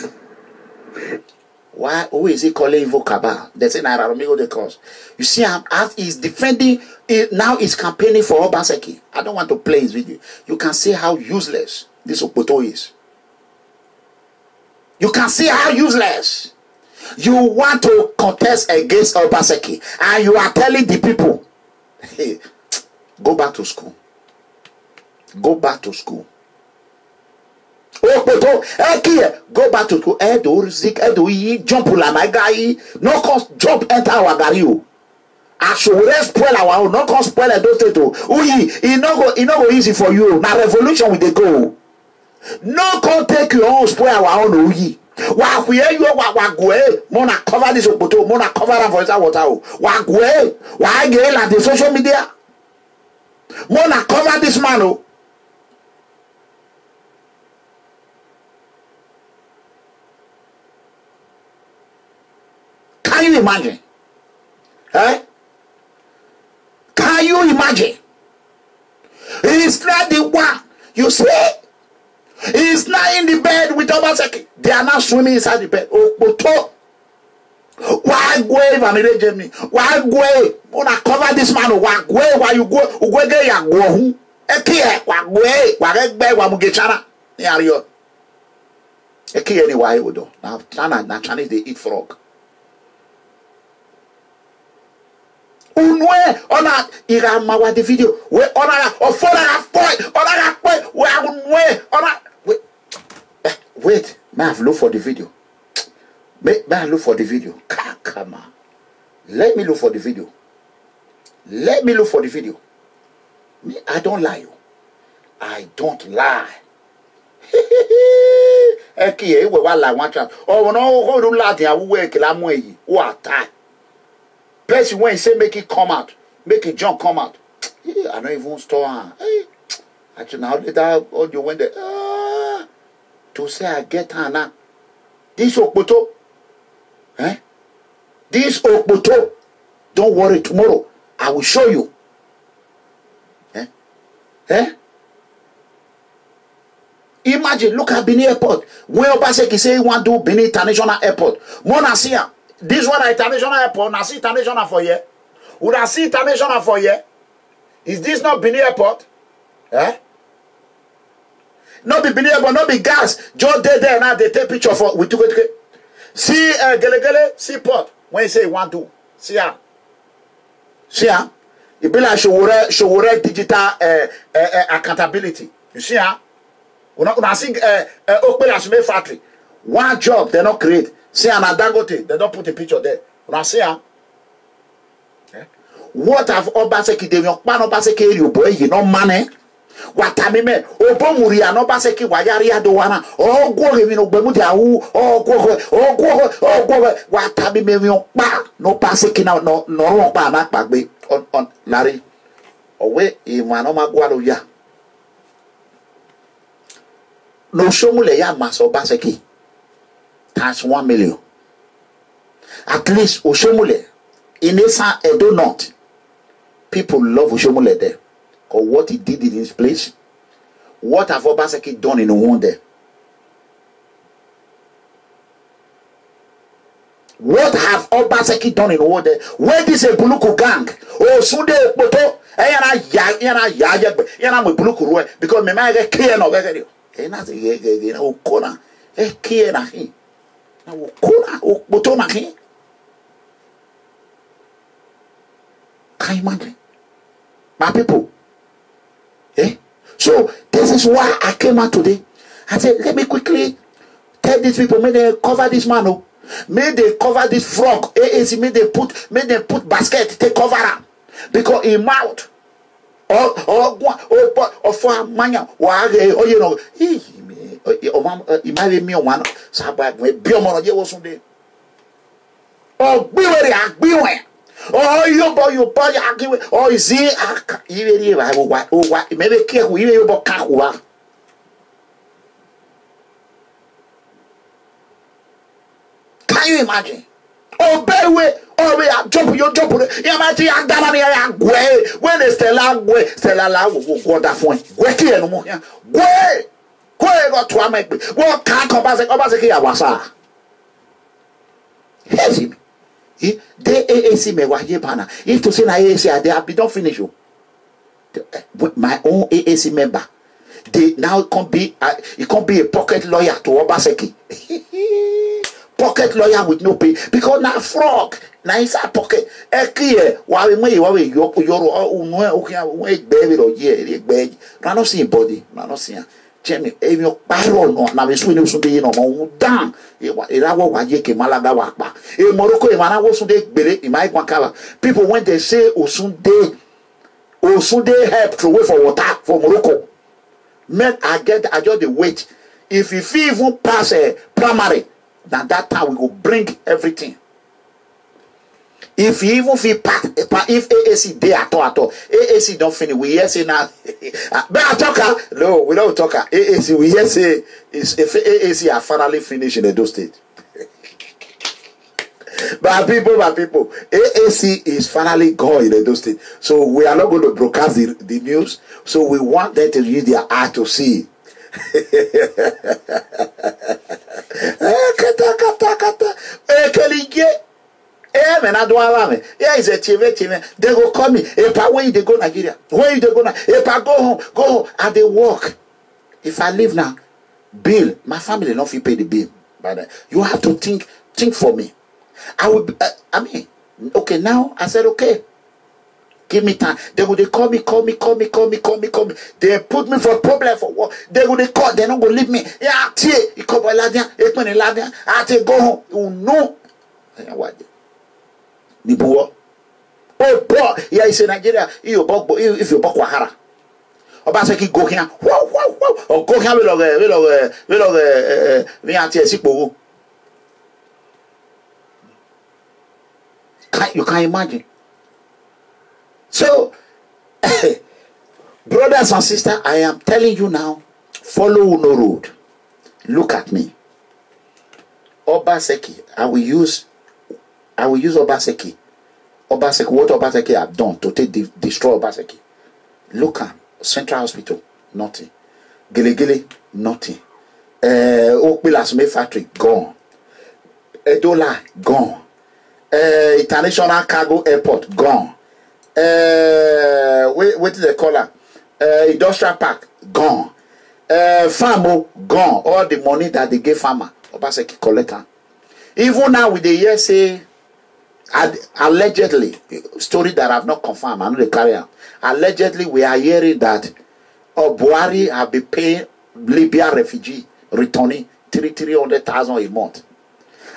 Why? Who is he calling evil cabal? They say Naira the cause. You see, he's defending. Now he's campaigning for Obaseki. I don't want to play his video. You can see how useless this Opoto is. You can see how useless. You want to contest against Obaseki, and you are telling the people, hey, go back to school. Go back to school. Go back to school. Jump my guy. No cost jump enter our gari. I should spoil our own. No cost spoil those two. It no go easy for you. Now revolution with the go. No can take your own spoil our own. Why we hear you? Why Mona cover this Opoto. Mona cover them for water. Why get like the social media? Mona cover this man. Can you imagine? Eh? Can you imagine? He's not the one. You see? He's not in the bed with Obaseki. They are not swimming inside the bed. Oh, why go Vanilla Germany? Why go? Wanna cover this man? Why go? Why you go? Go get ya go? Ekie, why go? Why get wa mugechana? Niario. Ekie ni why wodo? Now Chinese they eat frog. Unwe ona ira mawa the video. We ona ofora boy. Ona boy. We unwe ona. Wait, may I have look for the video? May I look for the video? Come on. Let me look for the video. Let me look for the video. Me, I don't lie. I don't lie. Eki we wa lie one chance. Oh no, go do lie dia we kila mo yi. What time? Person when say make it come out, make it jump come out. I don't even store. Hey, actually now later audio when the to say I get her now. This Okpoto, this Okpoto, don't worry, tomorrow I will show you. Imagine, look at Benin Airport. When Obaseki say he want to do Benin International Airport. Mona see this one International Airport, na see International for here. Would I see International for here? Is this not Benin Airport? Not be Benin Airport, not be gas. Just there now they take picture for we took it. See Gele see port. When you say you want to see ya. See ya. It be like show digital accountability. You see ya. Una see Okpele Asume factory. One job they not create. See an Dangote, they don't put a picture there. Una see ya. What have Obaseki de Yokpan Obaseki you boy you no money? What time me? Obomuri and Obaseki wayari adowana. Oh go we no bemudia go what time me Yokpa no Baseki no Yokpa na bagbe on Larry. Owe imano magwalo ya. No shomule ya mas Obaseki. That's 1 million. At least Oshomule in Esa Edo North. People love Oshomule there. Or what he did in his place. What have Obaseki done in the one there? What have Obaseki done in the one there? Where this a Buluku gang? Oh, Sunday Poto. Yana Buluku because me might get clear no better. And that's a corner. A clear na him. Corner Poto na him. Can you imagine? My people. So this is why I came out today. I said, let me quickly tell these people, may they cover this man. Oh. May they cover this frog. AAC, may they put basket, take cover up. Because in mouth. Or for mania, or you know, he might me one. So I will be on your Sunday. Oh, beware. Oh, you boy, oh, is he? Maybe care you about Kakua. Can you imagine? Oh, bear we are jump, you jump. Yamati and Damania, when the Stella will go that point. Where no more. Where got to make me? What can't Obaseki was? Here's him. The AAC me waje pana. If to say na AAC, they have been don't finish you. With my own AAC member, they now it can't be a pocket lawyer to Obaseki. Pocket lawyer with no pay because na frog na inside pocket. Clear. Why we your baby or yeah, baby. Na no see body, na no see. Jemmy, your barrel no na we swing so be no down. Irawo waje ke malaga wakpa. Morocco e mana wo sunde gbere in my kwankala. People when they say Osunde help to wait for water for Morocco. Men I just the wait. If even pass a primary, then that time we go bring everything. If you even feel part, if AAC day at all, AAC don't finish. We hear say now, but I talk. No, we don't talk. AAC we hear say is if AAC are finally finished in Edo State. My people, AAC is finally gone in Edo State. So we are not going to broadcast the news. So we want them to use their eye to see. Man, I don't have it. Yeah, it's a TV. They go call me. If I where they go Nigeria, where they go now? If I go home, and they work. If I leave now, bill, my family not feel pay the bill. But you have to think for me. I will. Okay. Now I said okay. Give me time. They call me. They put me for problem for what? They call. They not gonna leave me. Yeah, you come by Ladia. It's money Ladia. I take go home. You know. What? Nibuo. Oh boy, yeah, it's in Nigeria. If you buck Wahara. Obaseki go here. Wow. Or go here you can't imagine. So brothers and sisters, I am telling you now, follow no road. Look at me. Obaseki, I will use Obaseki. Obaseki, what Obaseki have done to destroy Obaseki. Look at Central Hospital, nothing. Gele, nothing. Okpilasme factory, gone. Edola, gone. International Cargo Airport, gone. What do they call it? Industrial Park, gone. Farmo, gone. All the money that they gave farmer, Obaseki collector. Even now with the year say, allegedly, story that I have not confirmed, I know they carry out. Allegedly, we are hearing that Buhari have been paying Libya refugee returning 300,000 a month.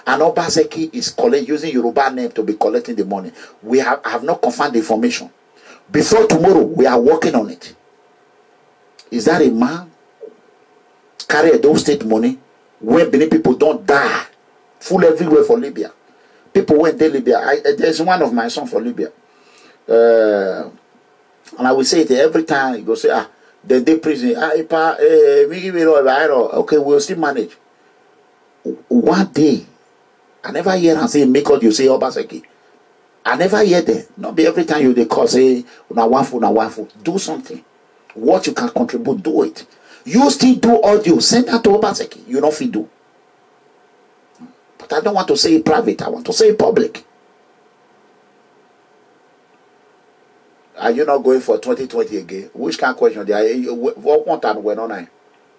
And Obaseki is using Yoruba name to be collecting the money. We have not confirmed the information. Before tomorrow, we are working on it. Is that a man carry those state money when many people don't die? Full everywhere for Libya. People went to Libya. There's one of my sons for Libya. And I will say it every time. He go say, they prison. Okay, we'll still manage. One day, I never hear and say, make out you say Obaseki. I never hear that. Not be every time they call, say, Unawafu. Do something. What you can contribute, do it. You still do audio. Send that to Obaseki. You don't feel do. But I don't want to say it private. I want to say it public. Are you not going for 2020 again? Which kind of question? What one time went on?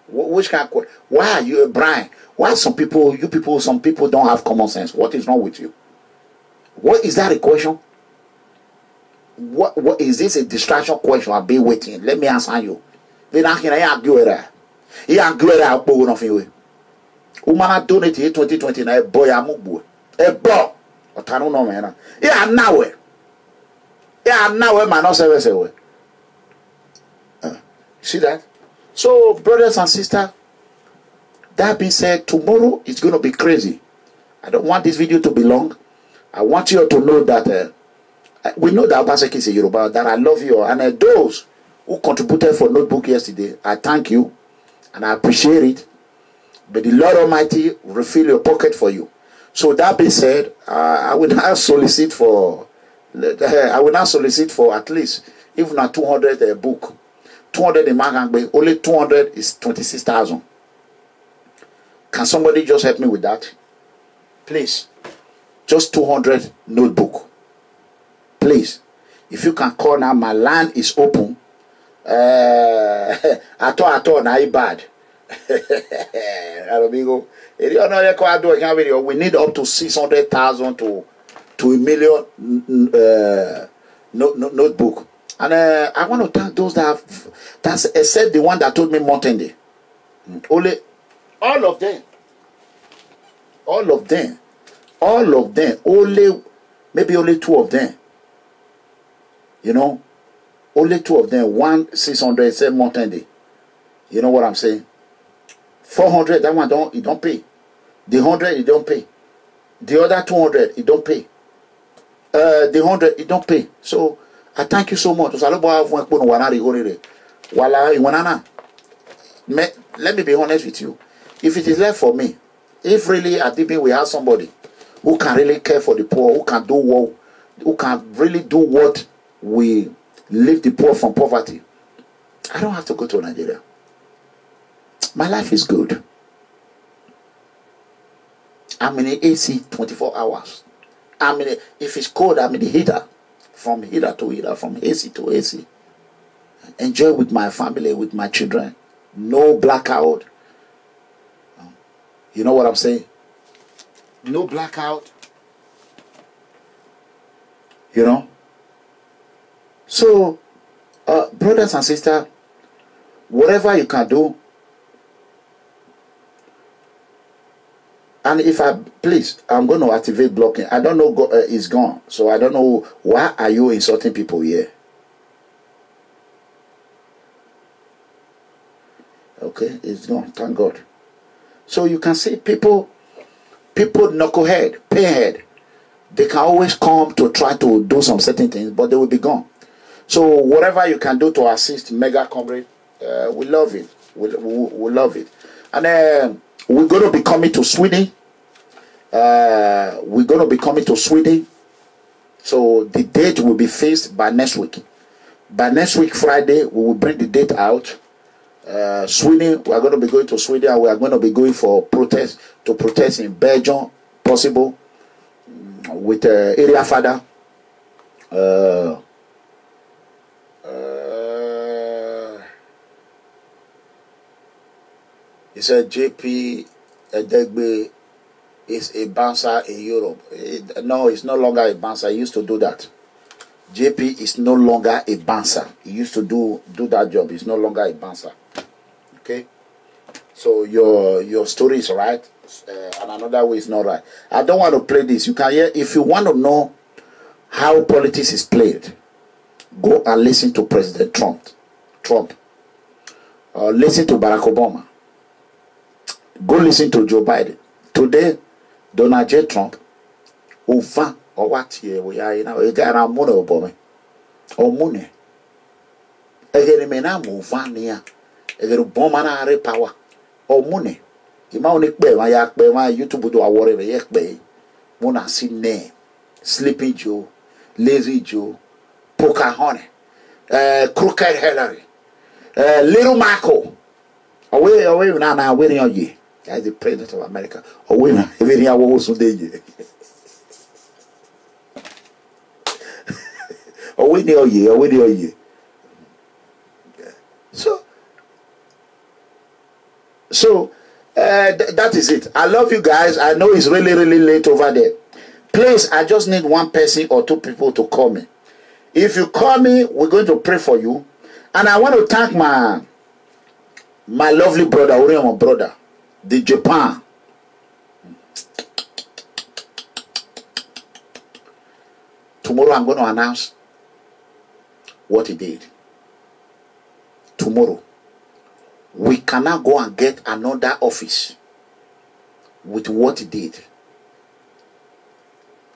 Which kind of question? Why are you, Brian? Why some people don't have common sense? What is wrong with you? What is that a question? What is this a distraction question? I'll be waiting. Let me answer you. Then I can argue with that. He argue with that. Boy, nothing way. Umana donate 2020 na boy amubu. Boy. I don't know, man. Yeah, now. Yeah, now man not service away. See that? So, brothers and sisters, that being said, tomorrow is going to be crazy. I don't want this video to be long. I want you to know that we know that Obaseki is a Yoruba, that I love you. And those who contributed for Notebook yesterday, I thank you and I appreciate it. But the Lord Almighty refill your pocket for you. So that being said, I will now solicit for at least even a 200 book. 200 in Magangbe, only 200 is 26,000. Can somebody just help me with that? Please. Just 200 notebook. Please. If you can call now, my line is open. Ato na bad. We need up to 600,000 to a million notebook. And I want to thank those that have, except the one that told me Mountain Day. Only, all of them, only, maybe only 2 of them. You know, only 2 of them. 1 600 said Mountain Day. You know what I'm saying? 400, that one it don't pay. The 100, it don't pay. The other 200, it don't pay. The 100, it don't pay. So I thank you so much. Let me be honest with you. If it is left for me, if really at DB we have somebody who can really care for the poor, who can really do what we lift the poor from poverty, I don't have to go to Nigeria. My life is good. I'm in the AC 24 hours. If it's cold, I'm in the heater. From heater to heater, from AC to AC. Enjoy with my family, with my children. No blackout. You know what I'm saying? No blackout. You know? So, brothers and sisters, whatever you can do, and if please, I'm going to activate blocking. I don't know, it's gone. So I don't know, why are you insulting people here? Okay, it's gone, thank God. So you can see people knucklehead, pinhead, they can always come to try to do some certain things, but they will be gone. So whatever you can do to assist Mega Comrade, we love it. We love it. And We're going to be coming to Sweden. We're going to be coming to Sweden. So the date will be fixed by next week. By next week, Friday, we will bring the date out. Sweden, we are going to be going to Sweden, and we are going to be going for protest, to protest in Belgium, possible, with area father. He said JP Edegbe is a bouncer in Europe. No, it's no longer a bouncer. He used to do that. JP is no longer a bouncer. He used to do that job. He's no longer a bouncer. Okay? So your story is right, and another way is not right. I don't want to play this. You can hear, if you want to know how politics is played, go and listen to President Trump. Listen to Barack Obama. Go listen to Joe Biden. Today, Donald J. Trump, over or what here we are now, a guy around money or money. Again, may not move on here. Again, bomb and power or money. The Maunik Bay, my yak bay, my YouTube do a warrior yak bay. Mona Sydney, Sleepy Joe, Lazy Joe, Pocahontas, Crooked Hillary, Little Marco. Away now, winning on ye. As the president of America, or winner, even here was today. Or winning on ye, So that is it. I love you guys. I know it's really, really late over there. Please, I just need one person or two people to call me. If you call me, we're going to pray for you. And I want to thank my lovely brother, Orion brother, the Japan. Tomorrow I'm going to announce what he did. Tomorrow. We cannot go and get another office with what he did.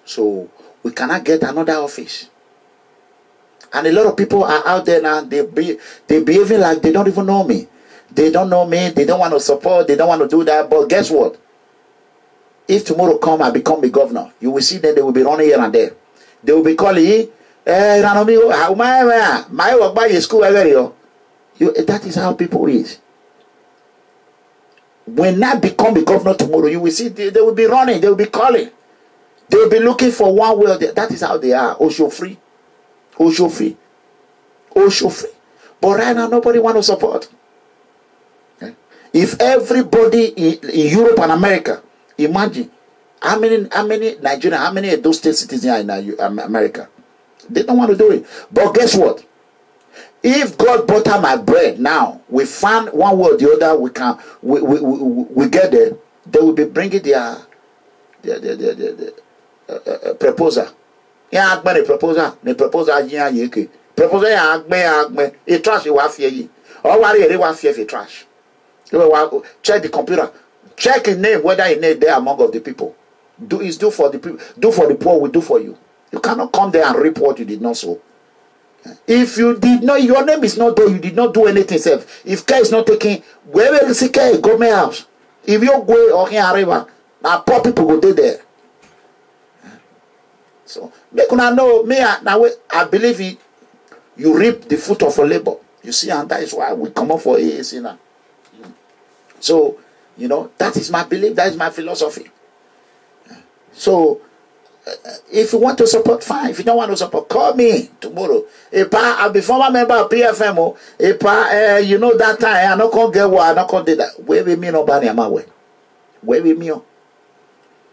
So we cannot get another office. And a lot of people are out there now, they behaving like they don't even know me. They don't know me, they don't want to support, they don't want to do that. But guess what? If tomorrow come I become the governor, you will see that they will be running here and there. They will be calling, my work by your school. That is how people is. When I become the governor tomorrow, you will see they will be running, they will be calling. They will be looking for one way or the other. That is how they are. Osho free. But right now, nobody want to support. If everybody in Europe and America, imagine how many Nigerians, how many of those state citizens are in America? They don't want to do it. But guess what? If God butter my bread now, we find one way or the other, we get there. They will be bringing their proposal. Yeah, the proposal. Proposal agbe. A trash you have here. Or worry they want fear for trash. Check the computer. Check a name whether a name there among of the people. Do for the people. Do for the poor. We do for you. You cannot come there and reap what you did not sow. If you did not, your name is not there. You did not do anything self. If care is not taken, where will you see care? Government house. If you go or here river, now poor people go there. So make una know me now. I believe it. You reap the fruit of your labor. You see, and that is why we come up for AAC now. So, you know, that is my belief, that is my philosophy. So, if you want to support, fine. If you don't want to support, call me tomorrow. I'll be former member of PFM. You know that time, I'm not going to get what, I'm not going to do that. Where we me nobody am away. Where we me?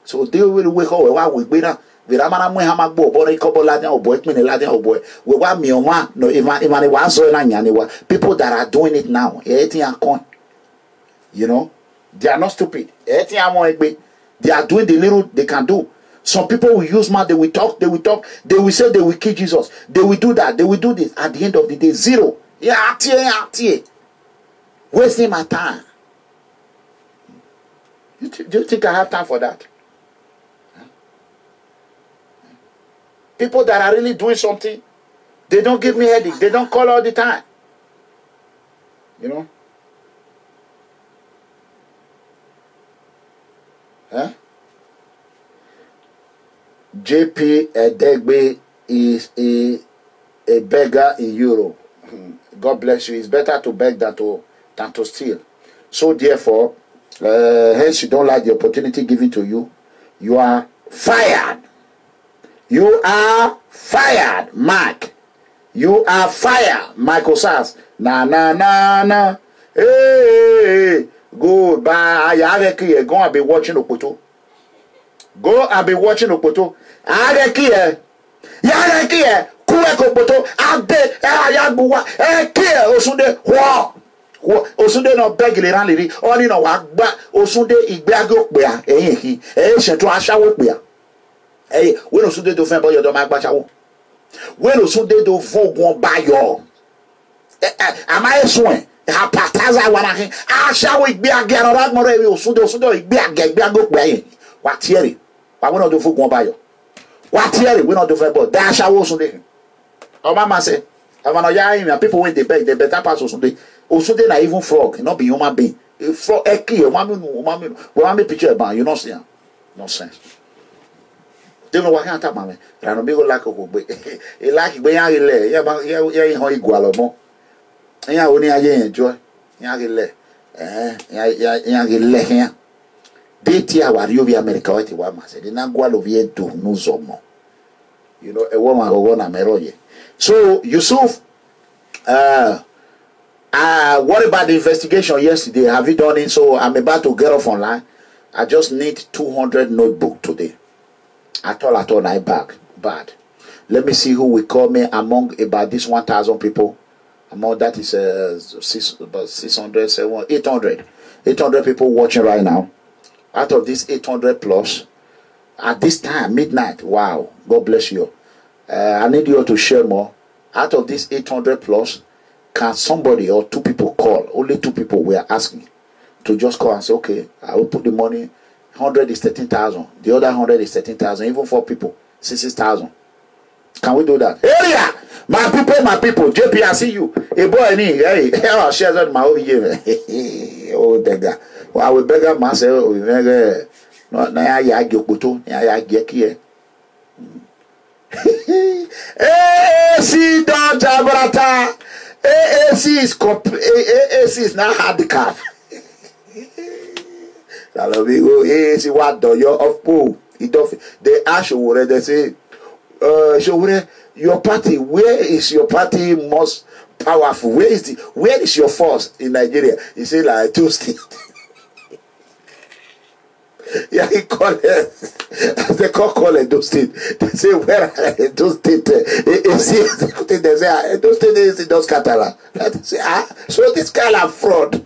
So, they will wake up while we be now. We ramana mwe hama bo bore kobo laden obo ekmene laden obo we wa mi onwa no even wa so na nyane wa people that are doing it now you know they are not stupid they are doing the little they can do. Some people will use mouth, they will talk, they will say they will kill Jesus, they will do that, they will do this. At the end of the day, zero. Wasting my time. Do you think I have time for that? People that are really doing something, they don't give me headache. They don't call all the time. You know? Huh? JP Edegbe is a beggar in Europe. God bless you. It's better to beg than to steal. So therefore, hence you don't like the opportunity given to you. You are fired. You are fired, Mark. You are fired, Michael Sass. Na na na na. Hey, goodbye. Go and be watching Opoto. Go and be watching Opoto. Arekie. Yarekie. Kueko Opoto. Ade. Ayaguwa. Ekie. Osunde. Wow. Osunde no beg le ran liri. Oni no wa gba. Osunde igbe agokpea. Eyin ki. Setu asawo pea. Hey, when Osunde do fen boyo do ma gba sawo. When Osunde do vogun bayo. Am I swear? Hapataza wanahin. Asawo igbe agero ra mo re Osunde igbe agokpea yin. Wa tiere. Wa we no do vogun bayo. Wa tiere we no do fen boyo. Da asawo Osunde. O mama say, Avano ya him people when they beg they better pass Osunde. Osunde na even frog, not be human being. A frog eki, one picture about you not see him. Nonsense. They know what can't tap me. Rano bigo like a go. He like be yang le. Ya ho igualo mo. Ya oni aye enjoy. Yang le. Yang le here. They tia wa rio bi America wa ti wa ma se. They na gwalo vi edo no zomo. You know, a woman go na meroye. So Yusuf, what about the investigation yesterday? Have you done it? So I'm about to get off online. I just need 200 notebook today. At all, I bad. Let me see who will call me among about this 1,000 people. Among that is about 600, 700, 800. 800 people watching right now. Out of this 800 plus, at this time, midnight, wow, God bless you. I need you to share more. Out of this 800 plus, can somebody or 2 people call? Only 2 people we are asking to just call and say, okay, I will put the money. 100 is 13,000. The other 100 is 13,000. Even 4 people, 60,000. Can we do that? Area, my people. JP, I see you. A boy, hey, I'll share that my own here. Oh, beggar. Well, I will beggar myself. No, now I get Kutu. I get here. AC don't Jabrata. AC is not handicap. AC what do you of pool? They ask you they say, your party, where is your party most powerful? Where is your force in Nigeria? You say like 2 states. Yeah, he called it. They call it those states. They say where are those states? They say those states is those Catalan. They say so this kind of fraud.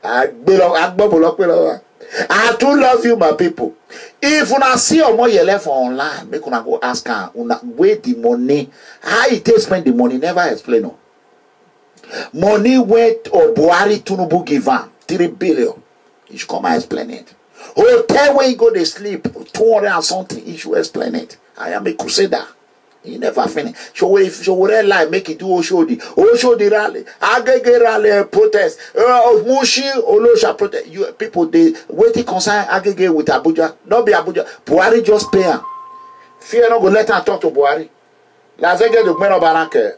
I do love you, my people. If una see Omo Yele for online, make una go ask her. Una where the money, how it takes spend the money, never explain. No. Money went or Buhari Tinubu give am 3 billion. He should come and explain it. Hotel where you go to sleep, 200 and something. He should explain it. I am a crusader. He never finish. So if you would like make it do Oshodi rally, Agege rally protest, Mushi Olosha protest. You people they waiting concern Agege with Abuja. Not be Abuja. Buhari just pay him. Fear not go let her talk to Buhari. Let's get the men of Baranke.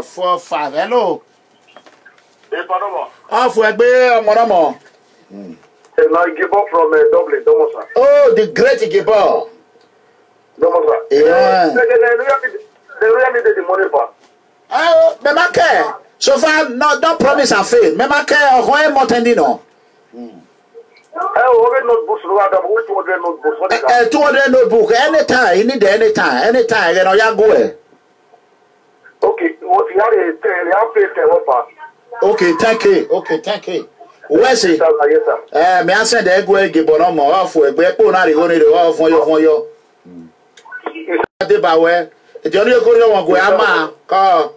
4, 5. Hello. Off we be Monamo. Like Gibor from Dublin, Domosa. Oh, the great Gibor. Domosa. Yeah. They really need the money for. Oh, Memake. So far, no, don't promise and fail. Memake, Roy Motendino. What notebooks? 200 notebooks. 200 notebook. Anytime, you need anytime, you know, you go. Okay, what you have paid 10. Okay, thank you. Where's it? Yes, sir. Me answer the egg Gibor off for a break. Off for your. Debawe. The only go go ama. Call.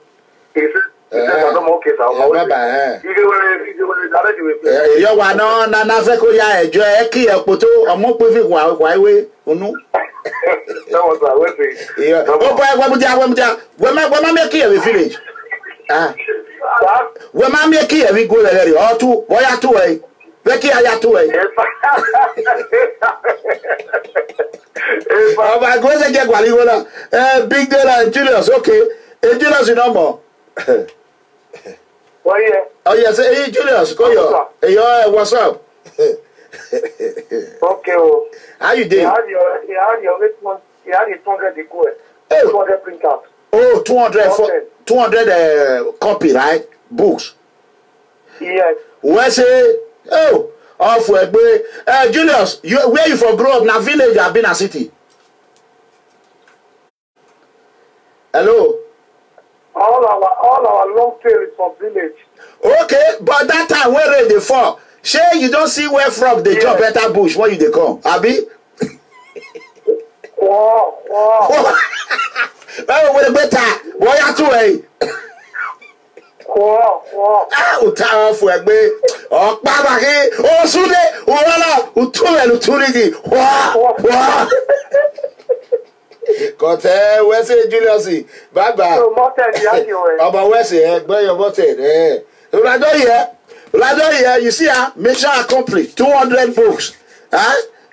You want no na feko ya ejo e ki epoto omo pe fi wa iwe onu. That was what we say. Yeah. Oh boy, we make here the village. We ma make here we go there. Or two, boy ya two way. Make ya two way. Oh my God, I get Gualigola. Big Deal and Julius, okay. Julius, you know more. Oh, yeah. Oh, yes, hey, Julius, go yo. Hey, yo, what's up? Okay. How you doing? You had your 200 equal. 200 printouts. Oh, 200 copy, right? Books. Yes. Where say, oh, off where, Julius, where you for grow up? Now village, I've been a city. Hello? All our long tail is from village. Okay, but that time where they fall? Shay, you don't see where from they jump better bush when you they come. Abi? Wow. Oh, with a better. Boy, you two way. Wow. O ta off where be. Oh, Baba here. Oh, Sude. Oh, Uturigi. Wow. Kote, where say Julius? Bye. So, Martin, you had your way. About where say, where your Martin? You see, mission accomplished. 200 books.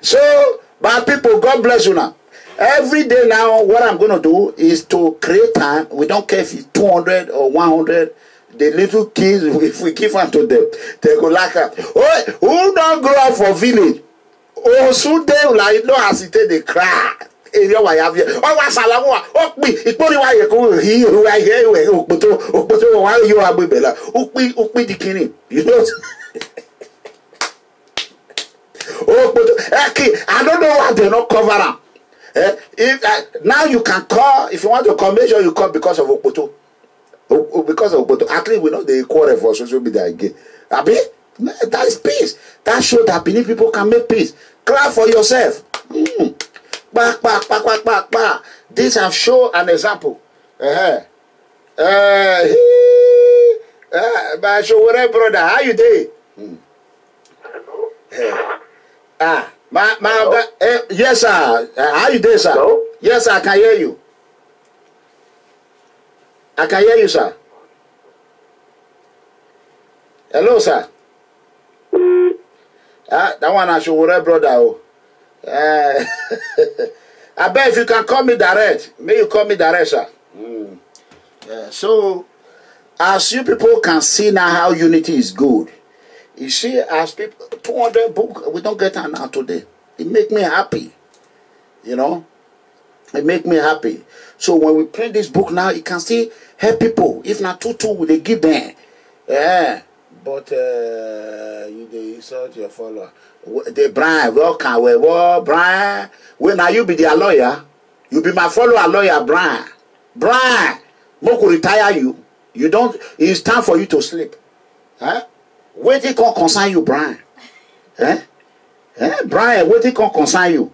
So, my people, God bless you now. Every day now, what I'm going to do is to create time. We don't care if it's 200 or 100. The little kids, if we give them to them, they go like that. Oh, who don't grow up for village? Oh, so they like no hesitate, they cry. Oh, what's a lot? Oh, me, it's only why you go here, who I hear, but why you are with Bella? Ukbi the king, you know. Oh, but I don't know why they're not covering up. Now you can call, if you want to call, make sure you call because of Okpoto. Because of Okpoto. At least we know they quarrel for social media again. Abi, that is peace. That shows that Benin people can make peace. Clap for yourself. Back. This have shown an example. My brother, how you doing? Yes, sir. How you doing, sir? Hello? Yes, sir, I can hear you. I can hear you, sir. Hello, sir. That one I should worry, brother. I bet if you can call me direct, may you call me direct, sir. So, as you people can see now how unity is good. You see, as people, 200 books, we don't get an out today. It make me happy. You know? It make me happy. So when we print this book now, you can see help people. If not two, they give them. Yeah. But you they insult your follower. The Brian, welcome. Well, Brian, when now you be their lawyer, you be my follower lawyer, Brian. Brian, Moko retire you. You don't. It's time for you to sleep. Huh? Wait it can concern you, Brian. Brian, wait it can concern you.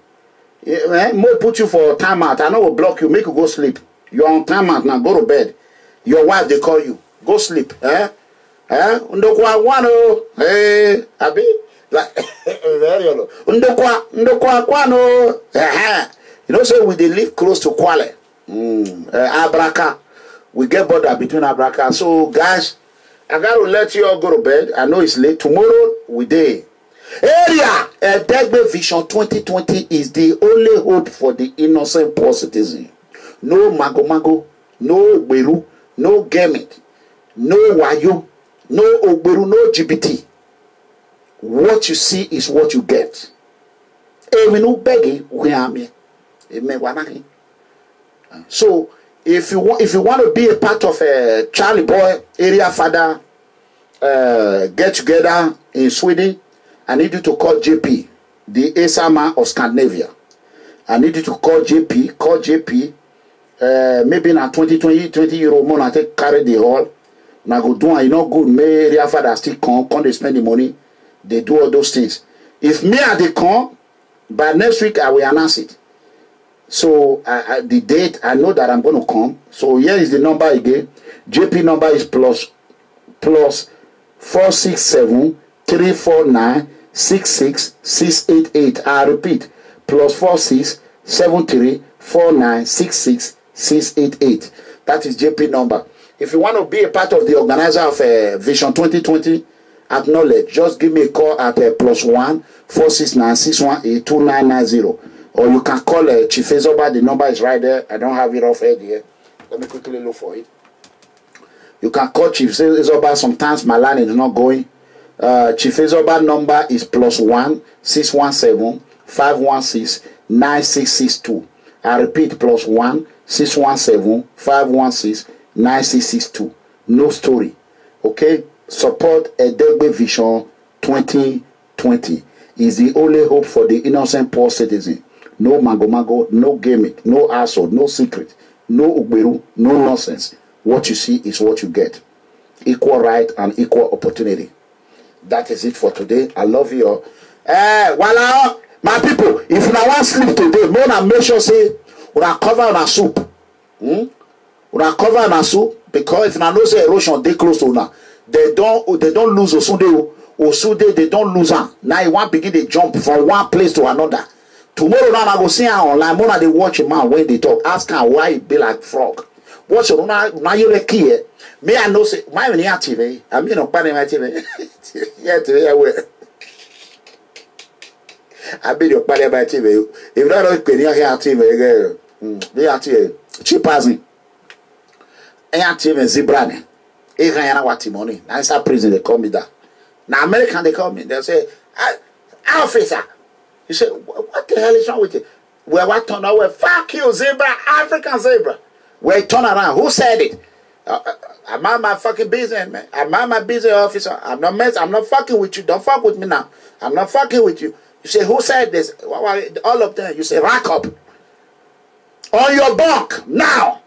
More put you for time out. I know will block you, make you go sleep. You're on time out now, go to bed. Your wife, they call you. Go sleep. Ndokwa wano. Abi? Like, Ndokwa kwano. You know, so we they live close to Kwale. Abraka. We get border between Abraka. So, guys, I got to let you all go to bed. I know it's late. Tomorrow, we day. Area Degbe Vision 2020 is the only hope for the innocent poor citizen. No mago, no Ogberu, no Gemit, no Wayo, no Ogberu, no GBT. What you see is what you get. So if you want to be a part of a Charlie Boy area father get together in Sweden, I need you to call JP, the Asama of Scandinavia. I need you to call JP. Call JP. Maybe na 20 euro more. I take carry the hall. Now go do you know good. Me area father still come they spend the money. They do all those things. If me and they come, by next week I will announce it. So the date I know that I'm going to come. So here is the number again. JP number is plus 467 349 66688. I repeat, plus 467349 66688. That is JP number. If you want to be a part of the organizer of Vision 2020, acknowledge. Just give me a call at +1 469 618 2990. Or you can call Chief Ezoba. The number is right there. I don't have it off head here. Let me quickly look for it. You can call Chief Ezoba. Sometimes my line is not going. Chief Ezoba number is +1 617 516 9662. I repeat, +1 617 516 9662. No story. Okay? Support Edegbe Vision 2020 is the only hope for the innocent poor citizen. No mago, no gimmick, no asshole, no secret, no uberu, no nonsense. What you see is what you get. Equal right and equal opportunity. That is it for today. I love you all. Voila, my people. If you want to sleep today, make sure say we are cover on a soup. We are cover on a soup because if you know say erosion they close to now, they don't lose Osude they don't lose her. Now you want to begin to jump from one place to another. Tomorrow now I go see her online. More they watch a man when they talk. Ask her why he be like frog. Watch her now you like here. Me I know say my when TV. I mean no pan my TV. Yeah TV I will. I be your pan my TV. If not don't pay here TV girl. They are TV. Cheap as me. Here TV zebra ne. E can yana what money. Now inside prison they call me that. Now American they call me. They say, officer. You say, what the hell is wrong with you? Well, what turn away? Fuck you, zebra, African zebra. Well, turn around. Who said it? I'm not my fucking business, man. I'm not my business officer. I'm not fucking with you. Don't fuck with me now. I'm not fucking with you. You say, who said this? All of them. You say, rack up. On your bunk, now.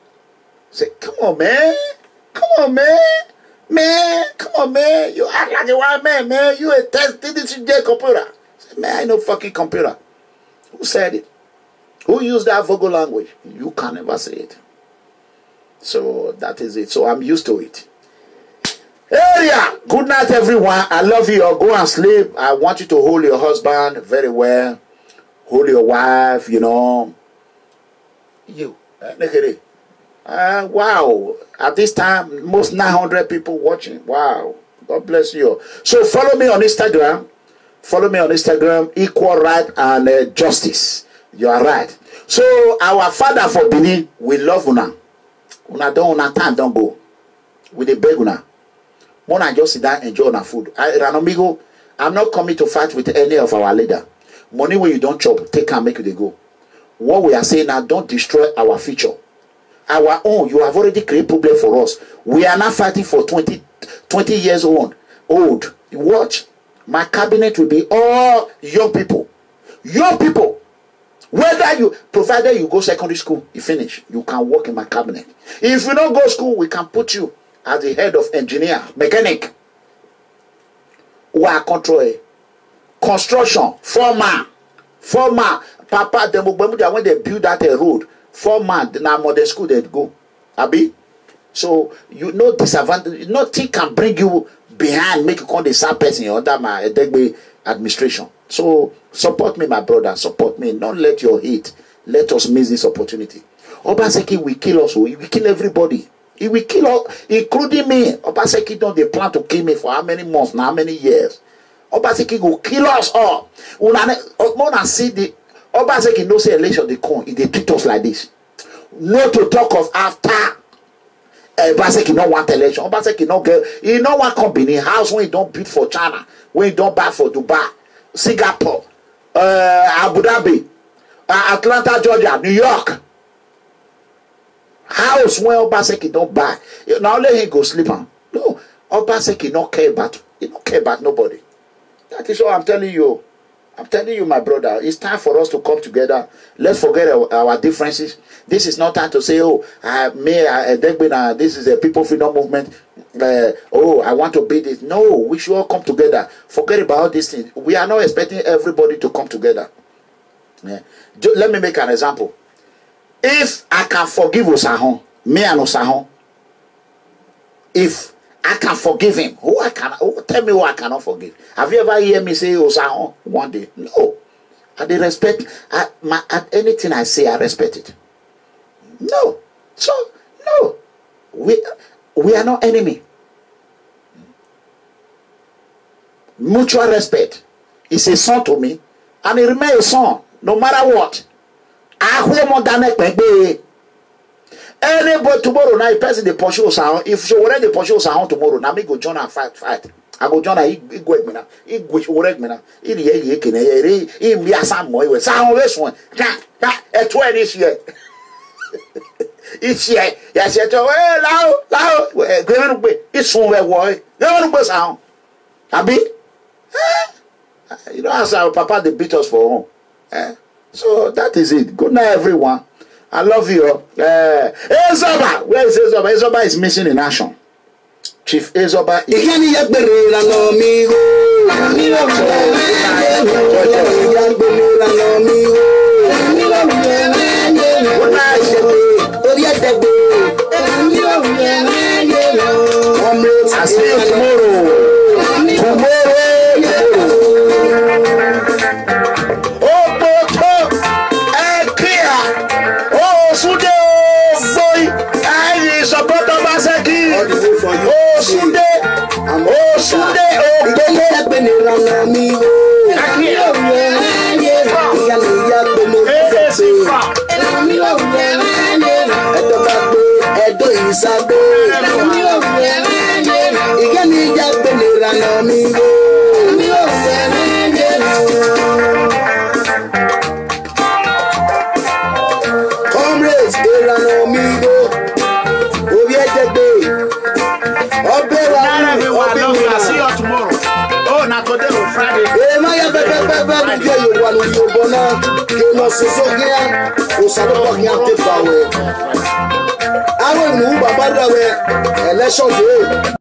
Say, come on, man. Come on, man. Man, come on, man. You act like a white man, man. You a test DJ computer. Say, man, I know fucking computer. Who said it? Who used that vocal language? You can never say it. So that is it. So I'm used to it. Hey, yeah. Good night, everyone. I love you. Go and sleep. I want you to hold your husband very well. Hold your wife, you know. You. Look at it. Wow. At this time, most 900 people watching. Wow. God bless you. So follow me on Instagram. Follow me on Instagram. Equal right and justice. You are right. So our father for Benin, we love una. Una time don't go. We dey beg una. Mona just sit down enjoy una food. Ranomigo, I'm not coming to fight with any of our leader. Money when you don't chop, take and make it go. What we are saying now, don't destroy our future. Our own, you have already created problem for us. We are not fighting for 20 years old. Watch. My cabinet will be all young people. Young people. Whether you, provided you go secondary school, you finish, you can work in my cabinet. If you don't go school, we can put you as the head of engineer, mechanic. Who are control construction, foreman. Papa, when they build that road, foreman, now modern school they go. Abi? So you know disadvantage. Nothing can bring you behind, make you call the same person under my Edegbe administration. So support me, my brother. Support me. Don't let your hate. Let us miss this opportunity. Obaseki will kill us. He will kill everybody. He will kill us, including me. Obaseki don't they plan to kill me for how many months? Now how many years? Obaseki will kill us all. Una see the Obaseki no say election they come. They treat us like this. Not to talk of after. Obaseki no want election. Obaseki no get. He no want company house when he don't build for China. When he don't buy for Dubai, Singapore, Abu Dhabi, Atlanta, Georgia, New York. House when Obaseki don't buy. Now let him go sleep on. No, Obaseki don't care about. He don't care about nobody. That is what I'm telling you. I'm telling you, my brother, it's time for us to come together. Let's forget our differences. This is not time to say, oh, this is a people freedom movement. I want to be this. No, we should all come together. Forget about all these things. We are not expecting everybody to come together. Yeah. Let me make an example. If I can forgive Osahon, me and Osahon, if I can forgive him, tell me who I cannot forgive. Have you ever heard me say Osahon one day? No. I did respect anything I say, I respect it. No. So no. We are not enemy. Mutual respect. He's a son to me, and he remains a son, no matter what. Anybody tomorrow now, person they pursue sound. If she already pursue sound tomorrow, now me go join and fight. I go join and he go me now. He go correct me now. He be a some more. Sound this one. At 20 this year. It's here. Yes, it's loud. It's somewhere boy. Never go sound. Abi. You know, as our papa they beat us for home. So that is it. Good night, everyone. I love you. Ezoba, where is Ezoba? Ezoba is missing in action. Chief Ezoba is... I see you tomorrow. Election day.